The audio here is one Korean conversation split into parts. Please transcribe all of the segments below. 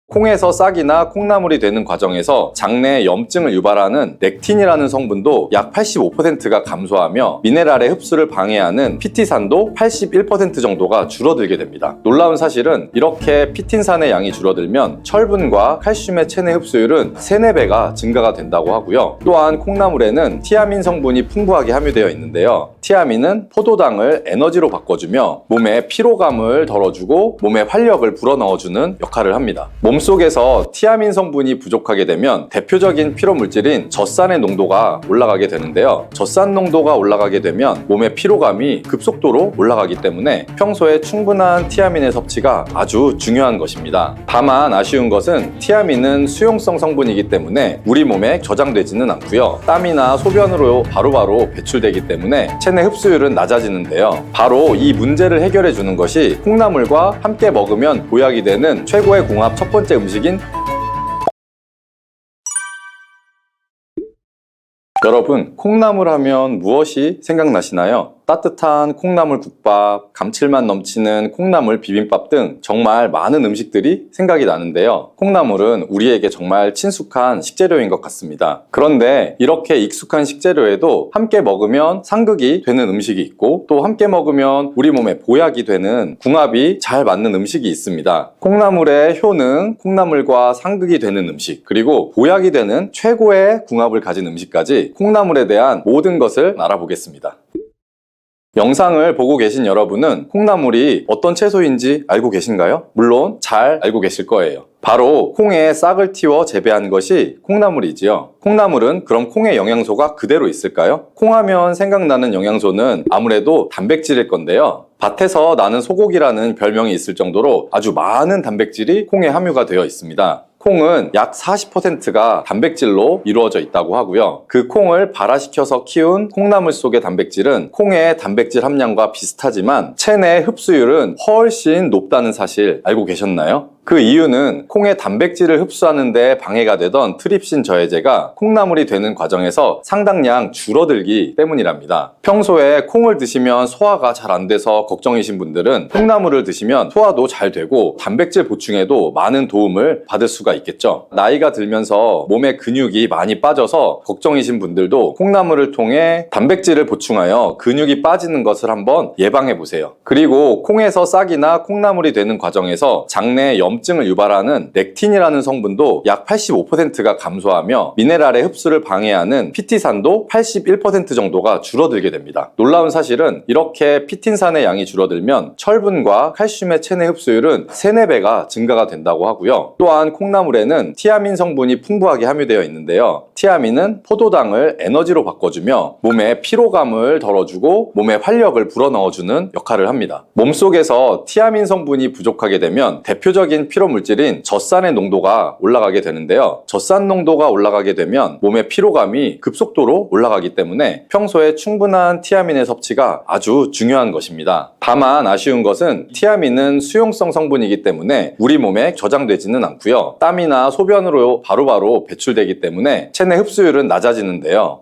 콩에서 싹이나 콩나물이 되는 과정에서 장내에 염증을 유발하는 렉틴이라는 성분도 약 85%가 감소하며 미네랄의 흡수를 방해하는 피티산도 81% 정도가 줄어들게 됩니다. 놀라운 사실은 이렇게 피틴산의 양이 줄어들면 철분과 칼슘의 체내 흡수율은 3, 4배가 증가가 된다고 하고요. 또한 콩나물에는 티아민 성분이 풍부하게 함유되어 있는데요. 티아민은 포도당을 에너지로 바꿔주며 몸의 피로감을 덜어주고 몸의 활력을 불어넣어주는 역할을 합니다. 몸속에서 티아민 성분이 부족하게 되면 대표적인 피로 물질인 젖산의 농도가 올라가게 되는데요. 젖산 농도가 올라가게 되면 몸의 피로감이 급속도로 올라가기 때문에 평소에 충분한 티아민의 섭취가 아주 중요한 것입니다. 다만 아쉬운 것은 티아민은 수용성 성분이기 때문에 우리 몸에 저장되지는 않고요. 땀이나 소변으로 바로바로 배출되기 때문에 체내 흡수율은 낮아지는데요. 바로 이 문제를 해결해 주는 것이 콩나물과 함께 먹으면 보약이 되는 최고의 궁합 첫 번째 음식인 여러분, 콩나물 하면 무엇이 생각나시나요? 따뜻한 콩나물 국밥, 감칠맛 넘치는 콩나물 비빔밥 등 정말 많은 음식들이 생각이 나는데요. 콩나물은 우리에게 정말 친숙한 식재료인 것 같습니다. 그런데 이렇게 익숙한 식재료에도 함께 먹으면 상극이 되는 음식이 있고 또 함께 먹으면 우리 몸에 보약이 되는 궁합이 잘 맞는 음식이 있습니다. 콩나물의 효능, 콩나물과 상극이 되는 음식, 그리고 보약이 되는 최고의 궁합을 가진 음식까지 콩나물에 대한 모든 것을 알아보겠습니다. 영상을 보고 계신 여러분은 콩나물이 어떤 채소인지 알고 계신가요? 물론 잘 알고 계실 거예요. 바로 콩의 싹을 틔워 재배한 것이 콩나물이지요. 콩나물은 그럼 콩의 영양소가 그대로 있을까요? 콩하면 생각나는 영양소는 아무래도 단백질일 건데요. 밭에서 나는 소고기라는 별명이 있을 정도로 아주 많은 단백질이 콩에 함유가 되어 있습니다. 콩은 약 40%가 단백질로 이루어져 있다고 하고요. 그 콩을 발화시켜서 키운 콩나물 속의 단백질은 콩의 단백질 함량과 비슷하지만 체내 흡수율은 훨씬 높다는 사실 알고 계셨나요? 그 이유는 콩의 단백질을 흡수하는 데 방해가 되던 트립신 저해제가 콩나물이 되는 과정에서 상당량 줄어들기 때문이랍니다. 평소에 콩을 드시면 소화가 잘 안 돼서 걱정이신 분들은 콩나물을 드시면 소화도 잘 되고 단백질 보충에도 많은 도움을 받을 수가 있겠죠. 나이가 들면서 몸에 근육이 많이 빠져서 걱정이신 분들도 콩나물을 통해 단백질을 보충하여 근육이 빠지는 것을 한번 예방해 보세요. 그리고 콩에서 싹이나 콩나물이 되는 과정에서 장내에 염증을 유발하는 렉틴이라는 성분도 약 85%가 감소하며 미네랄의 흡수를 방해하는 피티산도 81% 정도가 줄어들게 됩니다. 놀라운 사실은 이렇게 피틴산의 양이 줄어들면 철분과 칼슘의 체내 흡수율은 3, 4배가 증가가 된다고 하고요. 또한 콩나물에는 티아민 성분이 풍부하게 함유되어 있는데요. 티아민은 포도당을 에너지로 바꿔주며 몸의 피로감을 덜어주고 몸의 활력을 불어넣어주는 역할을 합니다. 몸속에서 티아민 성분이 부족하게 되면 대표적인 피로 물질인 젖산의 농도가 올라가게 되는데요. 젖산 농도가 올라가게 되면 몸의 피로감이 급속도로 올라가기 때문에 평소에 충분한 티아민의 섭취가 아주 중요한 것입니다. 다만 아쉬운 것은 티아민은 수용성 성분이기 때문에 우리 몸에 저장되지는 않고요. 땀이나 소변으로 바로바로 배출되기 때문에 체내 흡수율은 낮아지는데요.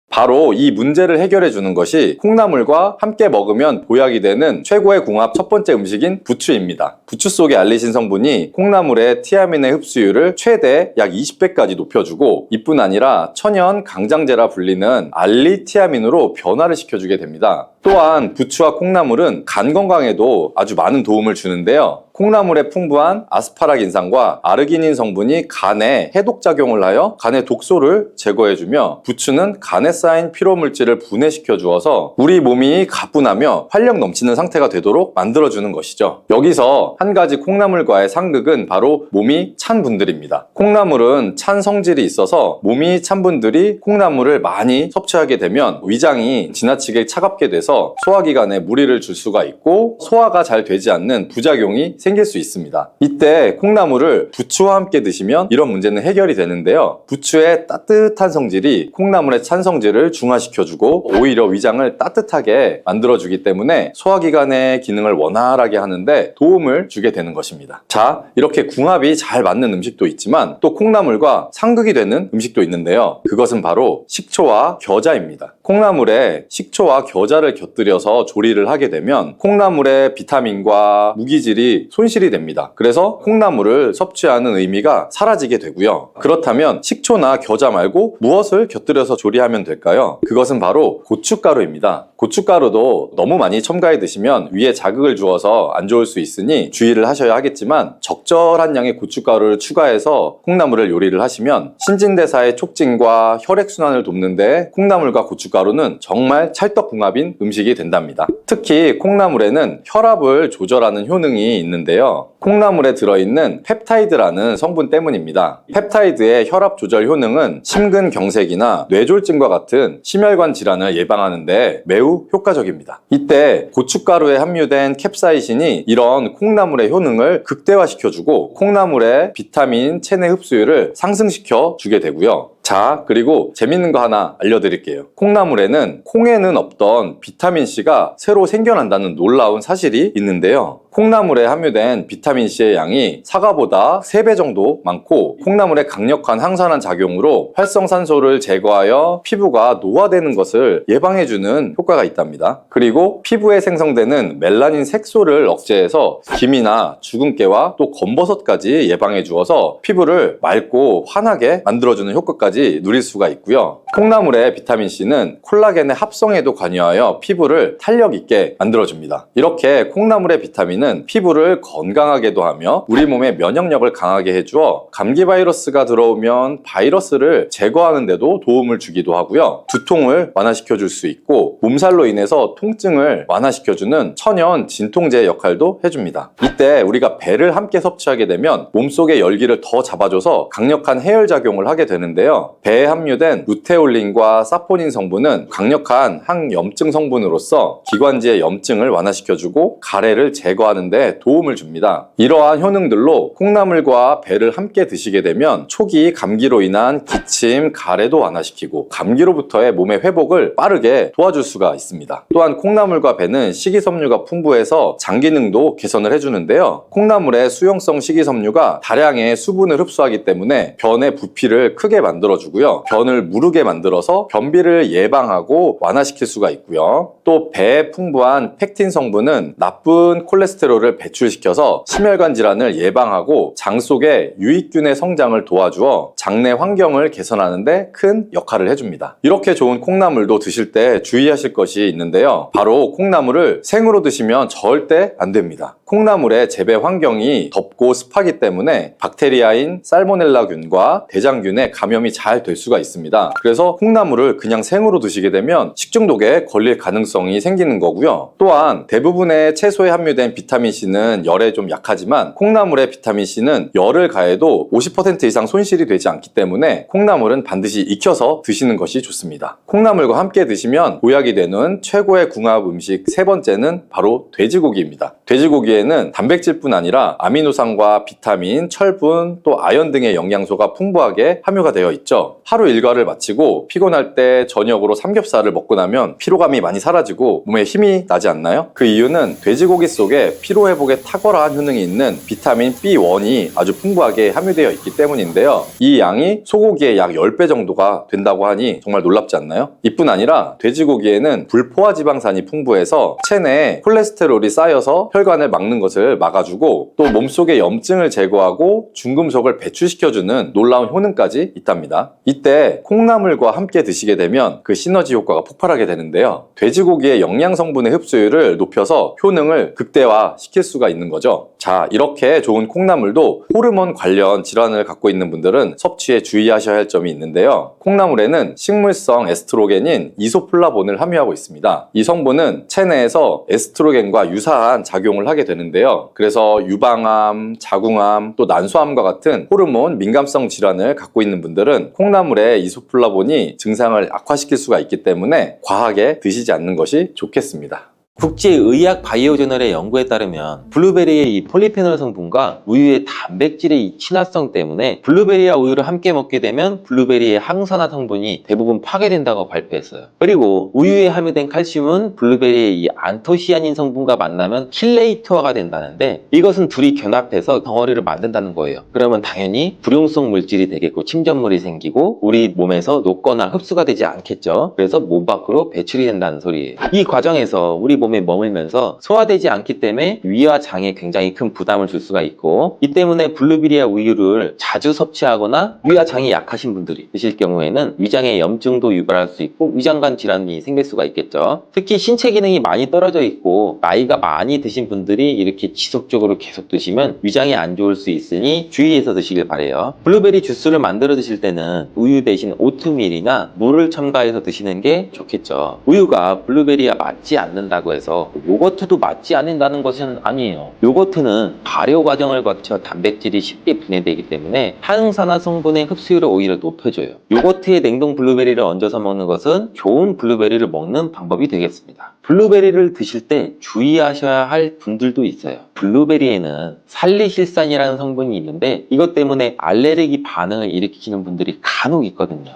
바로 이 문제를 해결해 주는 것이 콩나물과 함께 먹으면 보약이 되는 최고의 궁합 첫 번째 음식인 부추입니다. 부추 속의 알리신 성분이 콩나물의 티아민의 흡수율을 최대 약 20배까지 높여주고 이뿐 아니라 천연 강장제라 불리는 알리티아민으로 변화를 시켜주게 됩니다. 또한 부추와 콩나물은 간 건강에도 아주 많은 도움을 주는데요. 콩나물에 풍부한 아스파라긴산과 아르기닌 성분이 간에 해독작용을 하여 간의 독소를 제거해주며 부추는 간에 쌓인 피로물질을 분해시켜 주어서 우리 몸이 가뿐하며 활력 넘치는 상태가 되도록 만들어주는 것이죠. 여기서 한 가지 콩나물과의 상극은 바로 몸이 찬 분들입니다. 콩나물은 찬 성질이 있어서 몸이 찬 분들이 콩나물을 많이 섭취하게 되면 위장이 지나치게 차갑게 돼서 소화기관에 무리를 줄 수가 있고 소화가 잘 되지 않는 부작용이 생길 수 있습니다. 이때 콩나물을 부추와 함께 드시면 이런 문제는 해결이 되는데요. 부추의 따뜻한 성질이 콩나물의 찬 성질을 중화시켜주고 오히려 위장을 따뜻하게 만들어주기 때문에 소화기관의 기능을 원활하게 하는데 도움을 주게 되는 것입니다. 자, 이렇게 궁합이 잘 맞는 음식도 있지만 또 콩나물과 상극이 되는 음식도 있는데요. 그것은 바로 식초와 겨자입니다. 콩나물에 식초와 겨자를 곁들여서 조리를 하게 되면 콩나물의 비타민과 무기질이 손실이 됩니다. 그래서 콩나물을 섭취하는 의미가 사라지게 되고요. 그렇다면 식초나 겨자 말고 무엇을 곁들여서 조리하면 될까요? 그것은 바로 고춧가루입니다. 고춧가루도 너무 많이 첨가해 드시면 위에 자극을 주어서 안 좋을 수 있으니 주의를 하셔야 하겠지만, 적절한 양의 고춧가루를 추가해서 콩나물을 요리를 하시면 신진대사의 촉진과 혈액순환을 돕는데 콩나물과 고춧가루는 정말 찰떡궁합인 음식이 된답니다. 특히 콩나물에는 혈압을 조절하는 효능이 있는데요. 콩나물에 들어있는 펩타이드라는 성분 때문입니다. 펩타이드의 혈압 조절 효능은 심근경색이나 뇌졸중과 같은 심혈관 질환을 예방하는데 매우 효과적입니다. 이때 고춧가루에 함유된 캡사이신이 이런 콩나물의 효능을 극대화시켜주고 콩나물의 비타민, 체내 흡수율을 상승시켜 주게 되고요. 자, 그리고 재밌는 거 하나 알려드릴게요. 콩나물에는 콩에는 없던 비타민C가 새로 생겨난다는 놀라운 사실이 있는데요. 콩나물에 함유된 비타민C의 양이 사과보다 3배 정도 많고, 콩나물의 강력한 항산화 작용으로 활성산소를 제거하여 피부가 노화되는 것을 예방해주는 효과가 있답니다. 그리고 피부에 생성되는 멜라닌 색소를 억제해서 기미나 주근깨와 또 검버섯까지 예방해 주어서 피부를 맑고 환하게 만들어주는 효과까지 누릴 수가 있고요. 콩나물의 비타민C는 콜라겐의 합성에도 관여하여 피부를 탄력 있게 만들어줍니다. 이렇게 콩나물의 비타민은 피부를 건강하게도 하며 우리 몸의 면역력을 강하게 해주어 감기 바이러스가 들어오면 바이러스를 제거하는 데도 도움을 주기도 하고요. 두통을 완화시켜 줄 수 있고, 몸살로 인해서 통증을 완화시켜주는 천연 진통제 역할도 해줍니다. 이때 우리가 배를 함께 섭취하게 되면 몸속의 열기를 더 잡아줘서 강력한 해열 작용을 하게 되는데요. 배에 함유된 루테올린과 사포닌 성분은 강력한 항염증 성분으로서 기관지의 염증을 완화시켜주고 가래를 제거하는 데 도움을 줍니다. 이러한 효능들로 콩나물과 배를 함께 드시게 되면 초기 감기로 인한 기침, 가래도 완화시키고 감기로부터의 몸의 회복을 빠르게 도와줄 수가 있습니다. 또한 콩나물과 배는 식이섬유가 풍부해서 장 기능도 개선을 해주는데요. 콩나물의 수용성 식이섬유가 다량의 수분을 흡수하기 때문에 변의 부피를 크게 만들어주고요. 변을 무르게 만들어서 변비를 예방하고 완화시킬 수가 있고요. 또 배에 풍부한 펙틴 성분은 나쁜 콜레스테롤을 배출시켜서 심혈관 질환을 예방하고 장 속의 유익균의 성장을 도와주어 장내 환경을 개선하는 데 큰 역할을 해줍니다. 이렇게 좋은 콩나물도 드실 때 주의하실 것이 있는데요. 바로 콩나물을 생으로 드시면 절대 안 됩니다. 콩나물의 재배 환경이 덥고 습하기 때문에 박테리아인 살모넬라균과 대장균의 감염이 잘 될 수가 있습니다. 그래서 콩나물을 그냥 생으로 드시게 되면 식중독에 걸릴 가능성이 생기는 거고요. 또한 대부분의 채소에 함유된 비타민C는 열에 좀 약하지만 콩나물의 비타민C는 열을 가해도 50% 이상 손실이 되지 않기 때문에 콩나물은 반드시 익혀서 드시는 것이 좋습니다. 콩나물과 함께 드시면 보약이 되는 최고의 궁합 음식 세 번째는 바로 돼지고기입니다. 돼지고기에는 단백질뿐 아니라 아미노산과 비타민, 철분, 또 아연 등의 영양소가 풍부하게 함유가 되어 있죠. 하루 일과를 마치고 피곤할 때 저녁으로 삼겹살을 먹고 나면 피로감이 많이 사라지고 몸에 힘이 나지 않나요? 그 이유는 돼지고기 속에 피로회복에 탁월한 효능이 있는 비타민 B1이 아주 풍부하게 함유되어 있기 때문인데요. 이 양이 소고기의 약 10배 정도가 된다고 하니 정말 놀랍지 않나요? 이뿐 아니라 돼지고기에는 불포화 지방산이 풍부해서 체내에 콜레스테롤이 쌓여서 혈관을 막는 것을 막아주고 또 몸속의 염증을 제거하고 중금속을 배출시켜주는 놀라운 효능까지 있답니다. 이때 콩나물과 함께 드시게 되면 그 시너지 효과가 폭발하게 되는데요. 돼지고기의 영양 성분의 흡수율을 높여서 효능을 극대화시킬 수가 있는 거죠. 자, 이렇게 좋은 콩나물도 호르몬 관련 질환을 갖고 있는 분들은 섭취에 주의하셔야 할 점이 있는데요. 콩나물에는 식물성 에스트로겐인 이소플라본을 함유하고 있습니다. 이 성분은 체내에서 에스트로겐과 유사한 작용을 하게 되는데요. 그래서 유방암, 자궁암, 또 난소암과 같은 호르몬 민감성 질환을 갖고 있는 분들은 콩나물의 이소플라본이 증상을 악화시킬 수가 있기 때문에 과하게 드시지 않는 것이 좋겠습니다. 국제의학 바이오저널의 연구에 따르면 블루베리의 이 폴리페놀 성분과 우유의 단백질의 이 친화성 때문에 블루베리와 우유를 함께 먹게 되면 블루베리의 항산화 성분이 대부분 파괴된다고 발표했어요. 그리고 우유에 함유된 칼슘은 블루베리의 이 안토시아닌 성분과 만나면 킬레이트화가 된다는데, 이것은 둘이 결합해서 덩어리를 만든다는 거예요. 그러면 당연히 불용성 물질이 되겠고 침전물이 생기고 우리 몸에서 녹거나 흡수가 되지 않겠죠. 그래서 몸 밖으로 배출이 된다는 소리예요. 이 과정에서 우리 몸에 머물면서 소화되지 않기 때문에 위와 장에 굉장히 큰 부담을 줄 수가 있고, 이 때문에 블루베리와 우유를 자주 섭취하거나 위와 장이 약하신 분들이 드실 경우에는 위장에 염증도 유발할 수 있고 위장관 질환이 생길 수가 있겠죠. 특히 신체 기능이 많이 떨어져 있고 나이가 많이 드신 분들이 이렇게 지속적으로 계속 드시면 위장에 안 좋을 수 있으니 주의해서 드시길 바래요. 블루베리 주스를 만들어 드실 때는 우유 대신 오트밀이나 물을 첨가해서 드시는 게 좋겠죠. 우유가 블루베리와 맞지 않는다고 해서 요거트도 맞지 않는다는 것은 아니에요. 요거트는 발효 과정을 거쳐 단백질이 쉽게 분해되기 때문에 항산화 성분의 흡수율을 오히려 높여줘요. 요거트에 냉동 블루베리를 얹어서 먹는 것은 좋은 블루베리를 먹는 방법이 되겠습니다. 블루베리를 드실 때 주의하셔야 할 분들도 있어요. 블루베리에는 살리실산이라는 성분이 있는데 이것 때문에 알레르기 반응을 일으키는 분들이 간혹 있거든요.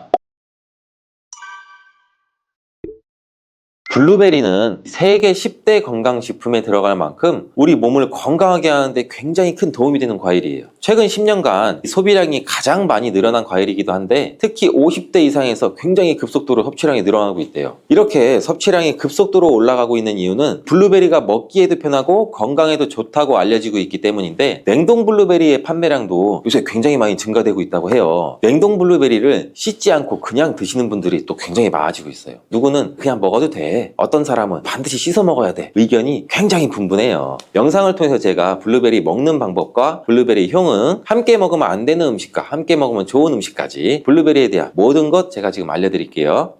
블루베리는 세계 10대 건강식품에 들어갈 만큼 우리 몸을 건강하게 하는데 굉장히 큰 도움이 되는 과일이에요. 최근 10년간 소비량이 가장 많이 늘어난 과일이기도 한데 특히 50대 이상에서 굉장히 급속도로 섭취량이 늘어나고 있대요. 이렇게 섭취량이 급속도로 올라가고 있는 이유는 블루베리가 먹기에도 편하고 건강에도 좋다고 알려지고 있기 때문인데, 냉동 블루베리의 판매량도 요새 굉장히 많이 증가되고 있다고 해요. 냉동 블루베리를 씻지 않고 그냥 드시는 분들이 또 굉장히 많아지고 있어요. 누구는 그냥 먹어도 돼, 어떤 사람은 반드시 씻어 먹어야 돼, 의견이 굉장히 분분해요. 영상을 통해서 제가 블루베리 먹는 방법과 블루베리 효능, 함께 먹으면 안 되는 음식과 함께 먹으면 좋은 음식까지 블루베리에 대한 모든 것 제가 지금 알려드릴게요.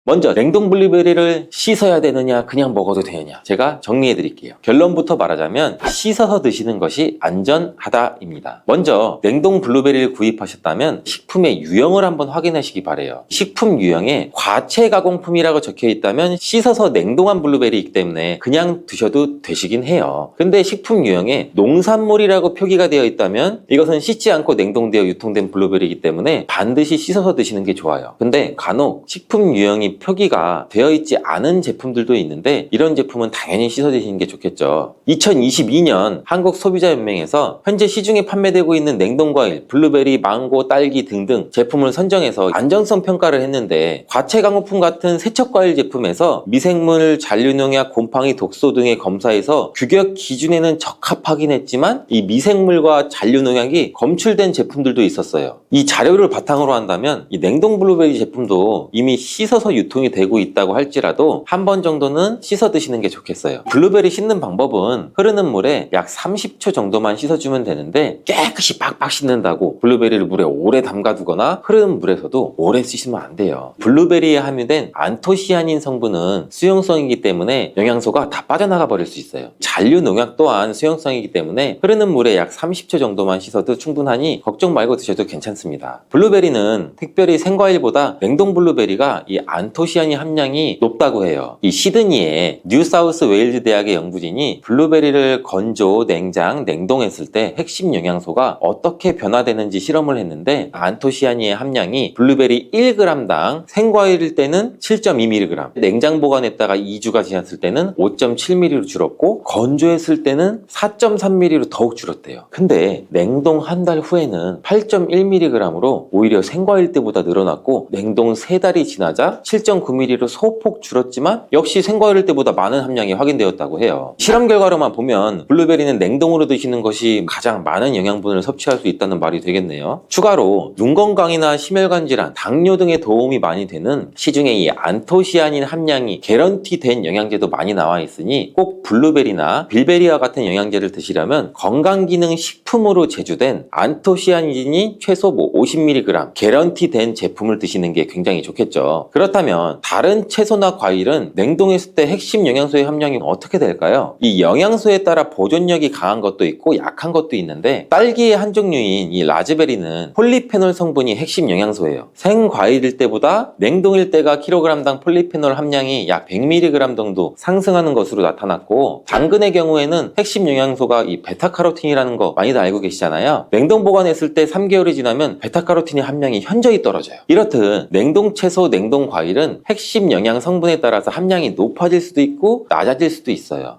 먼저 냉동 블루베리를 씻어야 되느냐 그냥 먹어도 되느냐 제가 정리해 드릴게요. 결론부터 말하자면 씻어서 드시는 것이 안전하다입니다. 먼저 냉동 블루베리를 구입하셨다면 식품의 유형을 한번 확인하시기 바래요. 식품 유형에 과체 가공품이라고 적혀 있다면 씻어서 냉동한 블루베리이기 때문에 그냥 드셔도 되시긴 해요. 근데 식품 유형에 농산물이라고 표기가 되어 있다면 이것은 씻지 않고 냉동되어 유통된 블루베리이기 때문에 반드시 씻어서 드시는 게 좋아요. 근데 간혹 식품 유형이 표기가 되어 있지 않은 제품들도 있는데 이런 제품은 당연히 씻어 드시는 게 좋겠죠. 2022년 한국소비자연맹에서 현재 시중에 판매되고 있는 냉동과일, 블루베리, 망고, 딸기 등등 제품을 선정해서 안전성 평가를 했는데, 과체 가공품 같은 세척과일 제품에서 미생물, 잔류농약, 곰팡이, 독소 등의 검사에서 규격 기준에는 적합하긴 했지만 이 미생물과 잔류농약이 검출된 제품들도 있었어요. 이 자료를 바탕으로 한다면 이 냉동 블루베리 제품도 이미 씻어서 유통이 되고 있다고 할지라도 한 번 정도는 씻어 드시는 게 좋겠어요. 블루베리 씻는 방법은 흐르는 물에 약 30초 정도만 씻어주면 되는데, 깨끗이 빡빡 씻는다고 블루베리를 물에 오래 담가두거나 흐르는 물에서도 오래 씻으면 안 돼요. 블루베리에 함유된 안토시아닌 성분은 수용성이기 때문에 영양소가 다 빠져나가 버릴 수 있어요. 잔류 농약 또한 수용성이기 때문에 흐르는 물에 약 30초 정도만 씻어도 충분하니 걱정 말고 드셔도 괜찮습니다. 블루베리는 특별히 생과일보다 냉동 블루베리가 이 안토시아닌 함량이 높다고 해요. 이 시드니의 뉴사우스 웨일즈 대학의 연구진이 블루베리를 건조, 냉장, 냉동했을 때 핵심 영양소가 어떻게 변화되는지 실험을 했는데, 안토시아닌의 함량이 블루베리 1g당 생과일일 때는 7.2mg, 냉장 보관했다가 2주가 지났을 때는 5.7mg로 줄었고 건조했을 때는 4.3mg로 더욱 줄었대요. 근데 냉동 한 달 후에는 8.1mg으로 오히려 생과일 때보다 늘어났고, 냉동 3달이 지나자 7.9mg로 소폭 줄었지만 역시 생과일 때보다 많은 함량이 확인되었다고 해요. 실험 결과로만 보면 블루베리는 냉동으로 드시는 것이 가장 많은 영양분을 섭취할 수 있다는 말이 되겠네요. 추가로 눈 건강이나 심혈관 질환, 당뇨 등에 도움이 많이 되는 시중에 이 안토시아닌 함량이 개런티된 영양제도 많이 나와 있으니 꼭 블루베리나 빌베리와 같은 영양제를 드시려면 건강기능 식품으로 제조된 안토시아닌이 최소 50mg 개런티된 제품을 드시는 게 굉장히 좋겠죠. 그렇다면 그렇다면 다른 채소나 과일은 냉동했을 때 핵심 영양소의 함량이 어떻게 될까요? 이 영양소에 따라 보존력이 강한 것도 있고 약한 것도 있는데 딸기의 한 종류인 이 라즈베리는 폴리페놀 성분이 핵심 영양소예요. 생과일일 때보다 냉동일 때가 킬로그램당 폴리페놀 함량이 약 100mg 정도 상승하는 것으로 나타났고, 당근의 경우에는 핵심 영양소가 이 베타카로틴이라는 거 많이들 알고 계시잖아요. 냉동 보관했을 때 3개월이 지나면 베타카로틴의 함량이 현저히 떨어져요. 이렇듯 냉동 채소, 냉동 과일은 핵심 영양 성분에 따라서 함량이 높아질 수도 있고 낮아질 수도 있어요.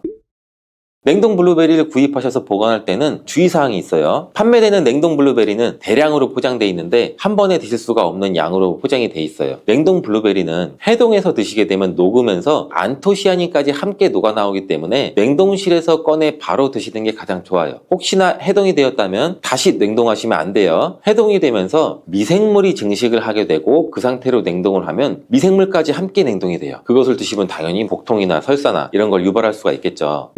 냉동 블루베리를 구입하셔서 보관할 때는 주의사항이 있어요. 판매되는 냉동 블루베리는 대량으로 포장되어 있는데 한 번에 드실 수가 없는 양으로 포장이 되어 있어요. 냉동 블루베리는 해동해서 드시게 되면 녹으면서 안토시아닌까지 함께 녹아 나오기 때문에 냉동실에서 꺼내 바로 드시는 게 가장 좋아요. 혹시나 해동이 되었다면 다시 냉동하시면 안 돼요. 해동이 되면서 미생물이 증식을 하게 되고 그 상태로 냉동을 하면 미생물까지 함께 냉동이 돼요. 그것을 드시면 당연히 복통이나 설사나 이런 걸 유발할 수가 있겠죠.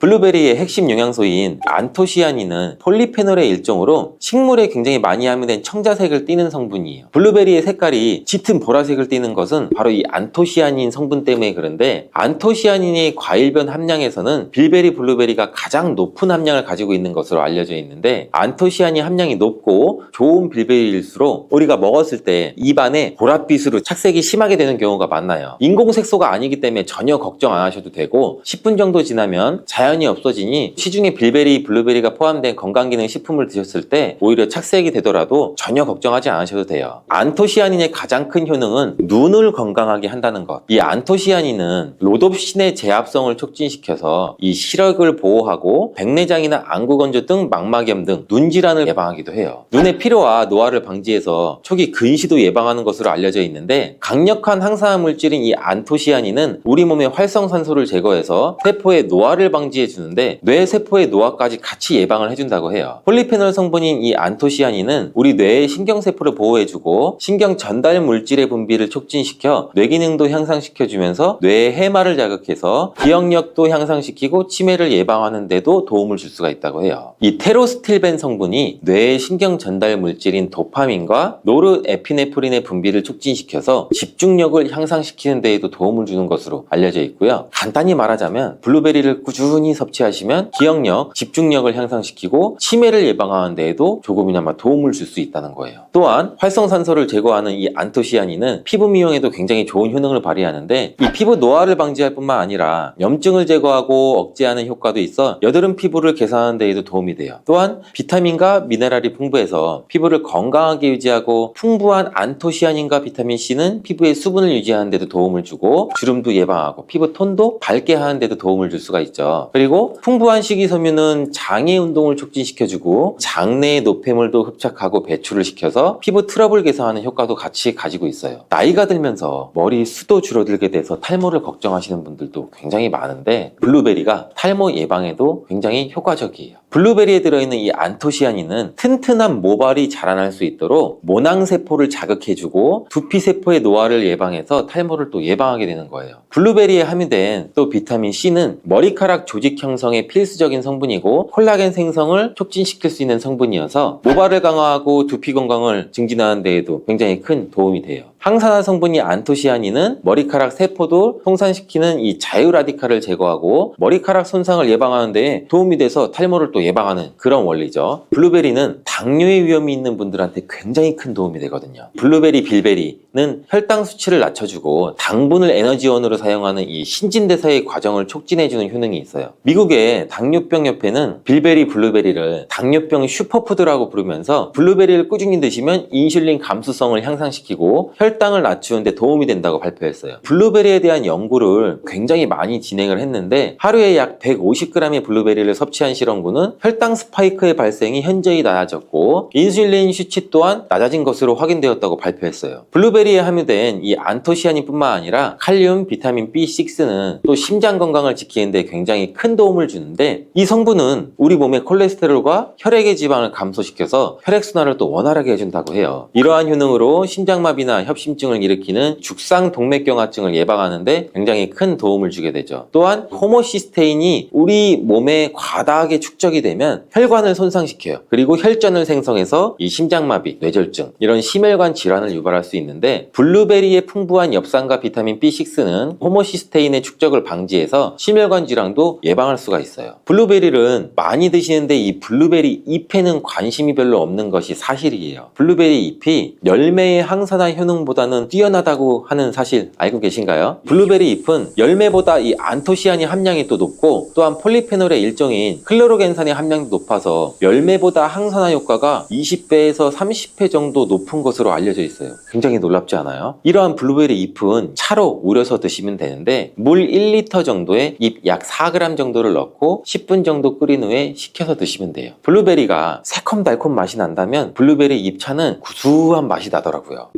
블루베리의 핵심 영양소인 안토시아닌은 폴리페놀의 일종으로 식물에 굉장히 많이 함유된 청자색을 띠는 성분이에요. 블루베리의 색깔이 짙은 보라색을 띠는 것은 바로 이 안토시아닌 성분 때문에 그런데, 안토시아닌의 과일변 함량에서는 빌베리 블루베리가 가장 높은 함량을 가지고 있는 것으로 알려져 있는데, 안토시아닌 함량이 높고 좋은 빌베리일수록 우리가 먹었을 때 입안에 보랏빛으로 착색이 심하게 되는 경우가 많아요. 인공색소가 아니기 때문에 전혀 걱정 안 하셔도 되고, 10분 정도 지나면 자연히 없어지니 시중에 빌베리, 블루베리가 포함된 건강기능 식품을 드셨을 때 오히려 착색이 되더라도 전혀 걱정하지 않으셔도 돼요. 안토시아닌의 가장 큰 효능은 눈을 건강하게 한다는 것. 이 안토시아닌은 로놉신의 제합성을 촉진시켜서 이 시력을 보호하고 백내장이나 안구건조 등 망막염 등 눈질환을 예방하기도 해요. 눈의 피로와 노화를 방지해서 초기 근시도 예방하는 것으로 알려져 있는데, 강력한 항산화 물질인 이 안토시아닌은 우리 몸의 활성산소를 제거해서 세포의 노화를 방지해 주는데 뇌 세포의 노화까지 같이 예방을 해준다고 해요. 폴리페놀 성분인 이 안토시아닌은 우리 뇌의 신경세포를 보호해주고 신경 전달 물질의 분비를 촉진시켜 뇌 기능도 향상시켜주면서 뇌의 해마를 자극해서 기억력도 향상시키고 치매를 예방하는 데도 도움을 줄 수가 있다고 해요. 이 테로스틸벤 성분이 뇌의 신경 전달 물질인 도파민과 노르에피네프린의 분비를 촉진시켜서 집중력을 향상시키는 데에도 도움을 주는 것으로 알려져 있고요. 간단히 말하자면 블루베리를 꾸준히 섭취하시면 기억력, 집중력을 향상시키고 치매를 예방하는 데에도 조금이나마 도움을 줄 수 있다는 거예요. 또한 활성산소를 제거하는 이 안토시아닌은 피부 미용에도 굉장히 좋은 효능을 발휘하는데, 이 피부 노화를 방지할 뿐만 아니라 염증을 제거하고 억제하는 효과도 있어 여드름 피부를 개선하는 데에도 도움이 돼요. 또한 비타민과 미네랄이 풍부해서 피부를 건강하게 유지하고, 풍부한 안토시아닌과 비타민C는 피부의 수분을 유지하는 데도 도움을 주고 주름도 예방하고 피부 톤도 밝게 하는 데도 도움을 줄 수가 있죠. 그리고 풍부한 식이섬유는 장의 운동을 촉진시켜주고 장내의 노폐물도 흡착하고 배출을 시켜서 피부 트러블 개선하는 효과도 같이 가지고 있어요. 나이가 들면서 머리 숱도 줄어들게 돼서 탈모를 걱정하시는 분들도 굉장히 많은데, 블루베리가 탈모 예방에도 굉장히 효과적이에요. 블루베리에 들어있는 이 안토시아닌은 튼튼한 모발이 자라날 수 있도록 모낭세포를 자극해주고 두피세포의 노화를 예방해서 탈모를 또 예방하게 되는 거예요. 블루베리에 함유된 또 비타민C는 머리카락 조직 형성에 필수적인 성분이고 콜라겐 생성을 촉진시킬 수 있는 성분이어서 모발을 강화하고 두피 건강을 증진하는 데에도 굉장히 큰 도움이 돼요. 항산화 성분이 안토시아닌은 머리카락 세포도 송산시키는 이 자유라디칼을 제거하고 머리카락 손상을 예방하는 데 도움이 돼서 탈모를 또 예방하는 그런 원리죠. 블루베리는 당뇨의 위험이 있는 분들한테 굉장히 큰 도움이 되거든요. 블루베리, 빌베리는 혈당 수치를 낮춰주고 당분을 에너지원으로 사용하는 이 신진대사의 과정을 촉진해주는 효능이 있어요. 미국의 당뇨병 협회는 빌베리, 블루베리를 당뇨병 슈퍼푸드라고 부르면서 블루베리를 꾸준히 드시면 인슐린 감수성을 향상시키고 혈당을 낮추는 데 도움이 된다고 발표했어요. 블루베리에 대한 연구를 굉장히 많이 진행을 했는데, 하루에 약 150g의 블루베리를 섭취한 실험군은 혈당 스파이크의 발생이 현저히 낮아졌고 인슐린 수치 또한 낮아진 것으로 확인되었다고 발표했어요. 블루베리에 함유된 이 안토시아닌뿐만 아니라 칼륨, 비타민 B6는 또 심장 건강을 지키는 데 굉장히 큰 도움을 주는데, 이 성분은 우리 몸의 콜레스테롤과 혈액의 지방을 감소시켜서 혈액순환을 또 원활하게 해준다고 해요. 이러한 효능으로 심장마비나 협심증을 일으키는 죽상동맥경화증을 예방하는데 굉장히 큰 도움을 주게 되죠. 또한 호모시스테인이 우리 몸에 과다하게 축적이 되면 혈관을 손상시켜요. 그리고 혈전을 생성해서 이 심장마비, 뇌졸중 이런 심혈관 질환을 유발할 수 있는데, 블루베리의 풍부한 엽산과 비타민 B6는 호모시스테인의 축적을 방지해서 심혈관 질환도 예방할 수가 있어요. 블루베리를 많이 드시는데 이 블루베리 잎에는 관심이 별로 없는 것이 사실이에요. 블루베리 잎이 열매의 항산화 효능보다는 뛰어나다고 하는 사실 알고 계신가요? 블루베리 잎은 열매보다 이 안토시아닌 함량이 또 높고, 또한 폴리페놀의 일종인 클로로겐산의 함량도 높아서 열매보다 항산화 효과가 20배에서 30배 정도 높은 것으로 알려져 있어요. 굉장히 놀랍지 않아요? 이러한 블루베리 잎은 차로 우려서 드시면 되는데, 물 1리터 정도에 잎 약 4g 정도를 넣고 10분 정도 끓인 후에 식혀서 드시면 돼요. 블루베리가 새콤달콤 맛이 난다면 블루베리 잎차는 구수한 맛이 나더라고요.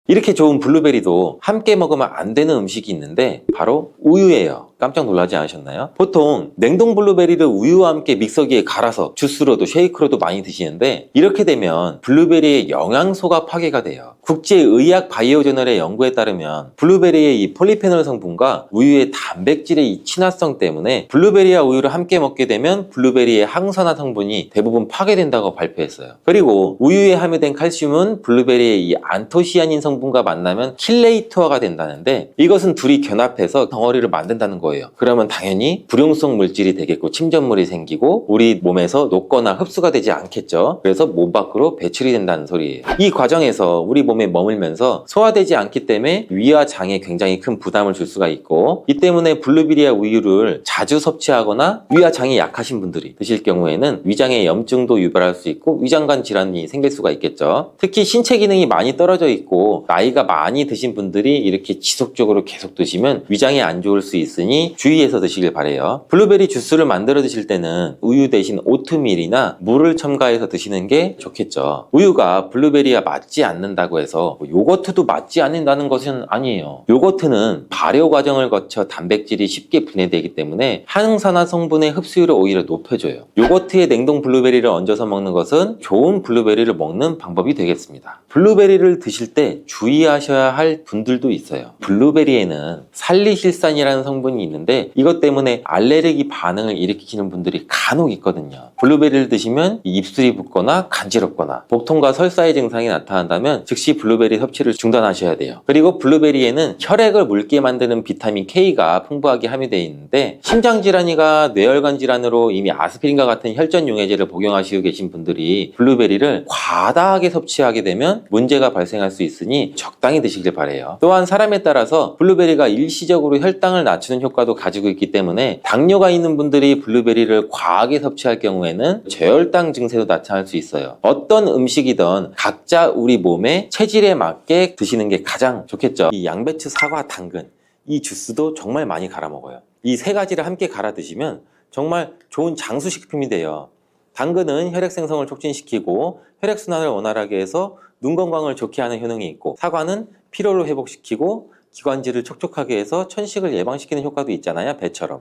이렇게 좋은 블루베리도 함께 먹으면 안 되는 음식이 있는데 바로 우유예요. 깜짝 놀라지 않으셨나요? 보통 냉동 블루베리를 우유와 함께 믹서기에 갈아서 주스로도 쉐이크로도 많이 드시는데, 이렇게 되면 블루베리의 영양소가 파괴가 돼요. 국제의학 바이오저널의 연구에 따르면 블루베리의 이 폴리페놀 성분과 우유의 단백질의 이 친화성 때문에 블루베리와 우유를 함께 먹게 되면 블루베리의 항산화 성분이 대부분 파괴된다고 발표했어요. 그리고 우유에 함유된 칼슘은 블루베리의 이 안토시아닌 성분과 만나면 킬레이터가 된다는데, 이것은 둘이 결합해서 덩어리를 만든다는 거예요. 그러면 당연히 불용성 물질이 되겠고 침전물이 생기고 우리 몸에서 녹거나 흡수가 되지 않겠죠. 그래서 몸 밖으로 배출이 된다는 소리예요. 이 과정에서 우리 몸에 머물면서 소화되지 않기 때문에 위와 장에 굉장히 큰 부담을 줄 수가 있고, 이 때문에 블루베리와 우유를 자주 섭취하거나 위와 장이 약하신 분들이 드실 경우에는 위장에 염증도 유발할 수 있고 위장관 질환이 생길 수가 있겠죠. 특히 신체 기능이 많이 떨어져 있고 나이가 많이 드신 분들이 이렇게 지속적으로 계속 드시면 위장에 안 좋을 수 있으니 주의해서 드시길 바래요. 블루베리 주스를 만들어 드실 때는 우유 대신 오트밀이나 물을 첨가해서 드시는 게 좋겠죠. 우유가 블루베리와 맞지 않는다고 해서 요거트도 맞지 않는다는 것은 아니에요. 요거트는 발효 과정을 거쳐 단백질이 쉽게 분해되기 때문에 항산화 성분의 흡수율을 오히려 높여줘요. 요거트에 냉동 블루베리를 얹어서 먹는 것은 좋은 블루베리를 먹는 방법이 되겠습니다. 블루베리를 드실 때 주의하셔야 할 분들도 있어요. 블루베리에는 살리실산이라는 성분이 있는데 이것 때문에 알레르기 반응을 일으키는 분들이 간혹 있거든요. 블루베리를 드시면 입술이 붓거나 간지럽거나 복통과 설사의 증상이 나타난다면 즉시 블루베리 섭취를 중단하셔야 돼요. 그리고 블루베리에는 혈액을 묽게 만드는 비타민 K가 풍부하게 함유되어 있는데, 심장질환이가 뇌혈관 질환으로 이미 아스피린과 같은 혈전 용해제를 복용하시고 계신 분들이 블루베리를 과다하게 섭취하게 되면 문제가 발생할 수 있으니 적당히 드시길 바래요. 또한 사람에 따라서 블루베리가 일시적으로 혈당을 낮추는 효과도 가지고 있기 때문에 당뇨가 있는 분들이 블루베리를 과하게 섭취할 경우에는 저혈당 증세도 나타날 수 있어요. 어떤 음식이든 각자 우리 몸의 체질에 맞게 드시는 게 가장 좋겠죠. 이 양배추, 사과, 당근 이 주스도 정말 많이 갈아 먹어요. 이 세 가지를 함께 갈아 드시면 정말 좋은 장수식품이 돼요. 당근은 혈액 생성을 촉진시키고 혈액순환을 원활하게 해서 눈 건강을 좋게 하는 효능이 있고, 사과는 피로를 회복시키고 기관지를 촉촉하게 해서 천식을 예방시키는 효과도 있잖아요. 배처럼.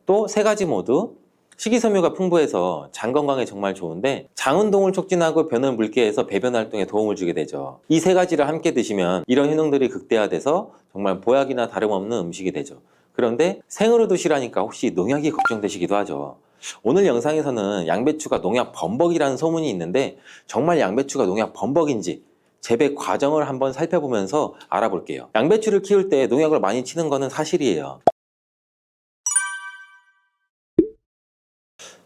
또 세 가지 모두 식이섬유가 풍부해서 장 건강에 정말 좋은데 장 운동을 촉진하고 변을 묽게 해서 배변 활동에 도움을 주게 되죠. 이 세 가지를 함께 드시면 이런 효능들이 극대화돼서 정말 보약이나 다름없는 음식이 되죠. 그런데 생으로 드시라니까 혹시 농약이 걱정되시기도 하죠. 오늘 영상에서는 양배추가 농약 범벅이라는 소문이 있는데 정말 양배추가 농약 범벅인지 재배 과정을 한번 살펴보면서 알아볼게요. 양배추를 키울 때 농약을 많이 치는 거는 사실이에요.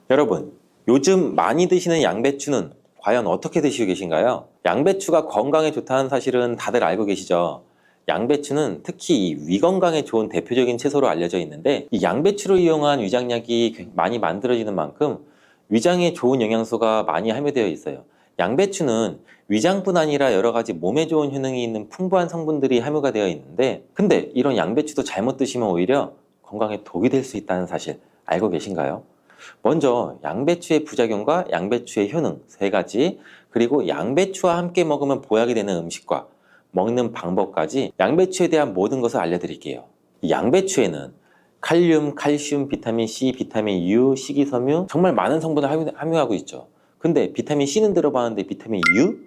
여러분, 요즘 많이 드시는 양배추는 과연 어떻게 드시고 계신가요? 양배추가 건강에 좋다는 사실은 다들 알고 계시죠? 양배추는 특히 위 건강에 좋은 대표적인 채소로 알려져 있는데, 이 양배추를 이용한 위장약이 많이 만들어지는 만큼 위장에 좋은 영양소가 많이 함유되어 있어요. 양배추는 위장뿐 아니라 여러 가지 몸에 좋은 효능이 있는 풍부한 성분들이 함유가 되어 있는데, 근데 이런 양배추도 잘못 드시면 오히려 건강에 독이 될 수 있다는 사실 알고 계신가요? 먼저 양배추의 부작용과 양배추의 효능 세 가지, 그리고 양배추와 함께 먹으면 보약이 되는 음식과 먹는 방법까지 양배추에 대한 모든 것을 알려드릴게요. 이 양배추에는 칼륨, 칼슘, 비타민 C, 비타민 U, 식이섬유 정말 많은 성분을 함유하고 있죠. 근데 비타민 C는 들어봤는데 비타민 U?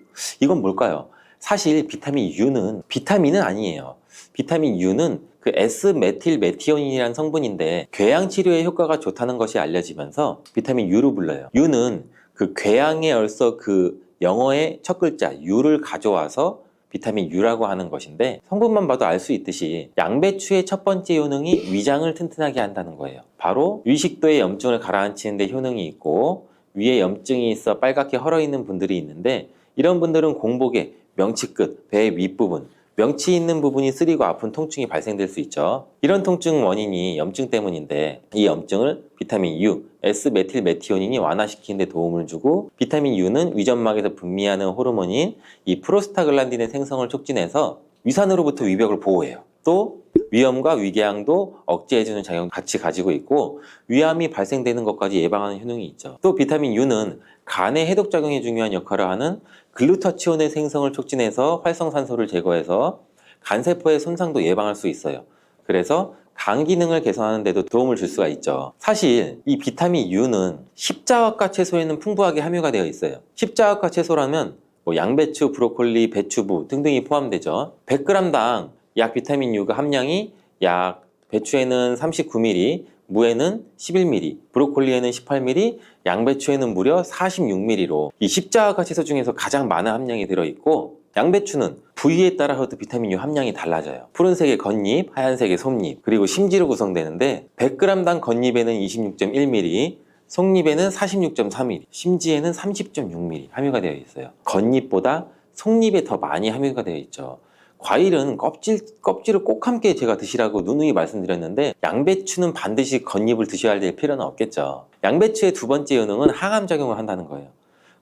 이건 뭘까요? 사실 비타민 U는 비타민은 아니에요. 비타민 U는 그 S메틸메티오닌이라는 성분인데 궤양 치료에 효과가 좋다는 것이 알려지면서 비타민 U로 불러요. U는 그 궤양에 얼서 그 영어의 첫 글자 U를 가져와서 비타민 U라고 하는 것인데 성분만 봐도 알 수 있듯이 양배추의 첫 번째 효능이 위장을 튼튼하게 한다는 거예요. 바로 위식도의 염증을 가라앉히는 데 효능이 있고 위에 염증이 있어 빨갛게 헐어있는 분들이 있는데 이런 분들은 공복에 명치 끝, 배 윗부분 명치 있는 부분이 쓰리고 아픈 통증이 발생될 수 있죠. 이런 통증 원인이 염증 때문인데 이 염증을 비타민 U, S메틸메티오닌이 완화시키는 데 도움을 주고 비타민 U는 위점막에서 분비하는 호르몬인 이 프로스타글란딘의 생성을 촉진해서 위산으로부터 위벽을 보호해요. 또 위염과 위궤양도 억제해주는 작용을 같이 가지고 있고 위암이 발생되는 것까지 예방하는 효능이 있죠. 또 비타민 U는 간의 해독작용에 중요한 역할을 하는 글루타치온의 생성을 촉진해서 활성산소를 제거해서 간세포의 손상도 예방할 수 있어요. 그래서 간 기능을 개선하는 데도 도움을 줄 수가 있죠. 사실 이 비타민 U는 십자화과 채소에는 풍부하게 함유가 되어 있어요. 십자화과 채소라면 뭐 양배추, 브로콜리, 배추부 등등이 포함되죠. 100g당 약 비타민 U가 함량이 약 배추에는 39mg, 무에는 11mg, 브로콜리에는 18mg, 양배추에는 무려 46mg로 이 십자화과 채소 중에서 가장 많은 함량이 들어있고 양배추는 부위에 따라서도 비타민 U 함량이 달라져요. 푸른색의 겉잎, 하얀색의 속잎, 그리고 심지로 구성되는데 100g당 겉잎에는 26.1mg, 속잎에는 46.3mg, 심지에는 30.6mg 함유가 되어 있어요. 겉잎보다 속잎에 더 많이 함유가 되어 있죠. 과일은 껍질을 꼭 함께 제가 드시라고 누누이 말씀드렸는데 양배추는 반드시 겉잎을 드셔야 될 필요는 없겠죠. 양배추의 두 번째 효능은 항암작용을 한다는 거예요.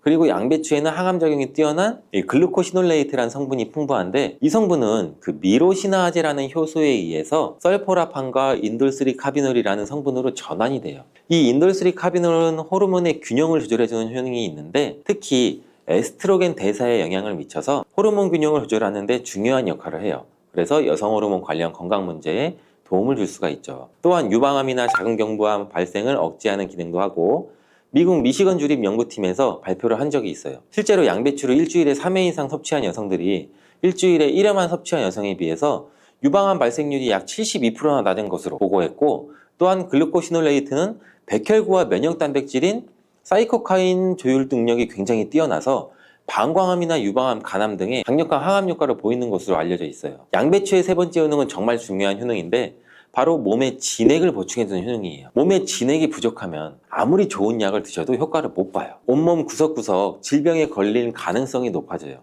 그리고 양배추에는 항암작용이 뛰어난 글루코시놀레이트라는 성분이 풍부한데 이 성분은 그 미로시나아제라는 효소에 의해서 설포라판과 인돌3카비놀이라는 성분으로 전환이 돼요. 이 인돌3카비놀은 호르몬의 균형을 조절해주는 효능이 있는데 특히 에스트로겐 대사에 영향을 미쳐서 호르몬 균형을 조절하는 데 중요한 역할을 해요. 그래서 여성 호르몬 관련 건강 문제에 도움을 줄 수가 있죠. 또한 유방암이나 자궁경부암 발생을 억제하는 기능도 하고 미국 미시건 주립 연구팀에서 발표를 한 적이 있어요. 실제로 양배추를 일주일에 3회 이상 섭취한 여성들이 일주일에 1회만 섭취한 여성에 비해서 유방암 발생률이 약 72%나 낮은 것으로 보고했고 또한 글루코시놀레이트는 백혈구와 면역 단백질인 사이코카인 조율 능력이 굉장히 뛰어나서 방광암이나 유방암, 간암 등의 강력한 항암 효과를 보이는 것으로 알려져 있어요. 양배추의 세 번째 효능은 정말 중요한 효능인데 바로 몸에 진액을 보충해주는 효능이에요. 몸에 진액이 부족하면 아무리 좋은 약을 드셔도 효과를 못 봐요. 온몸 구석구석 질병에 걸릴 가능성이 높아져요.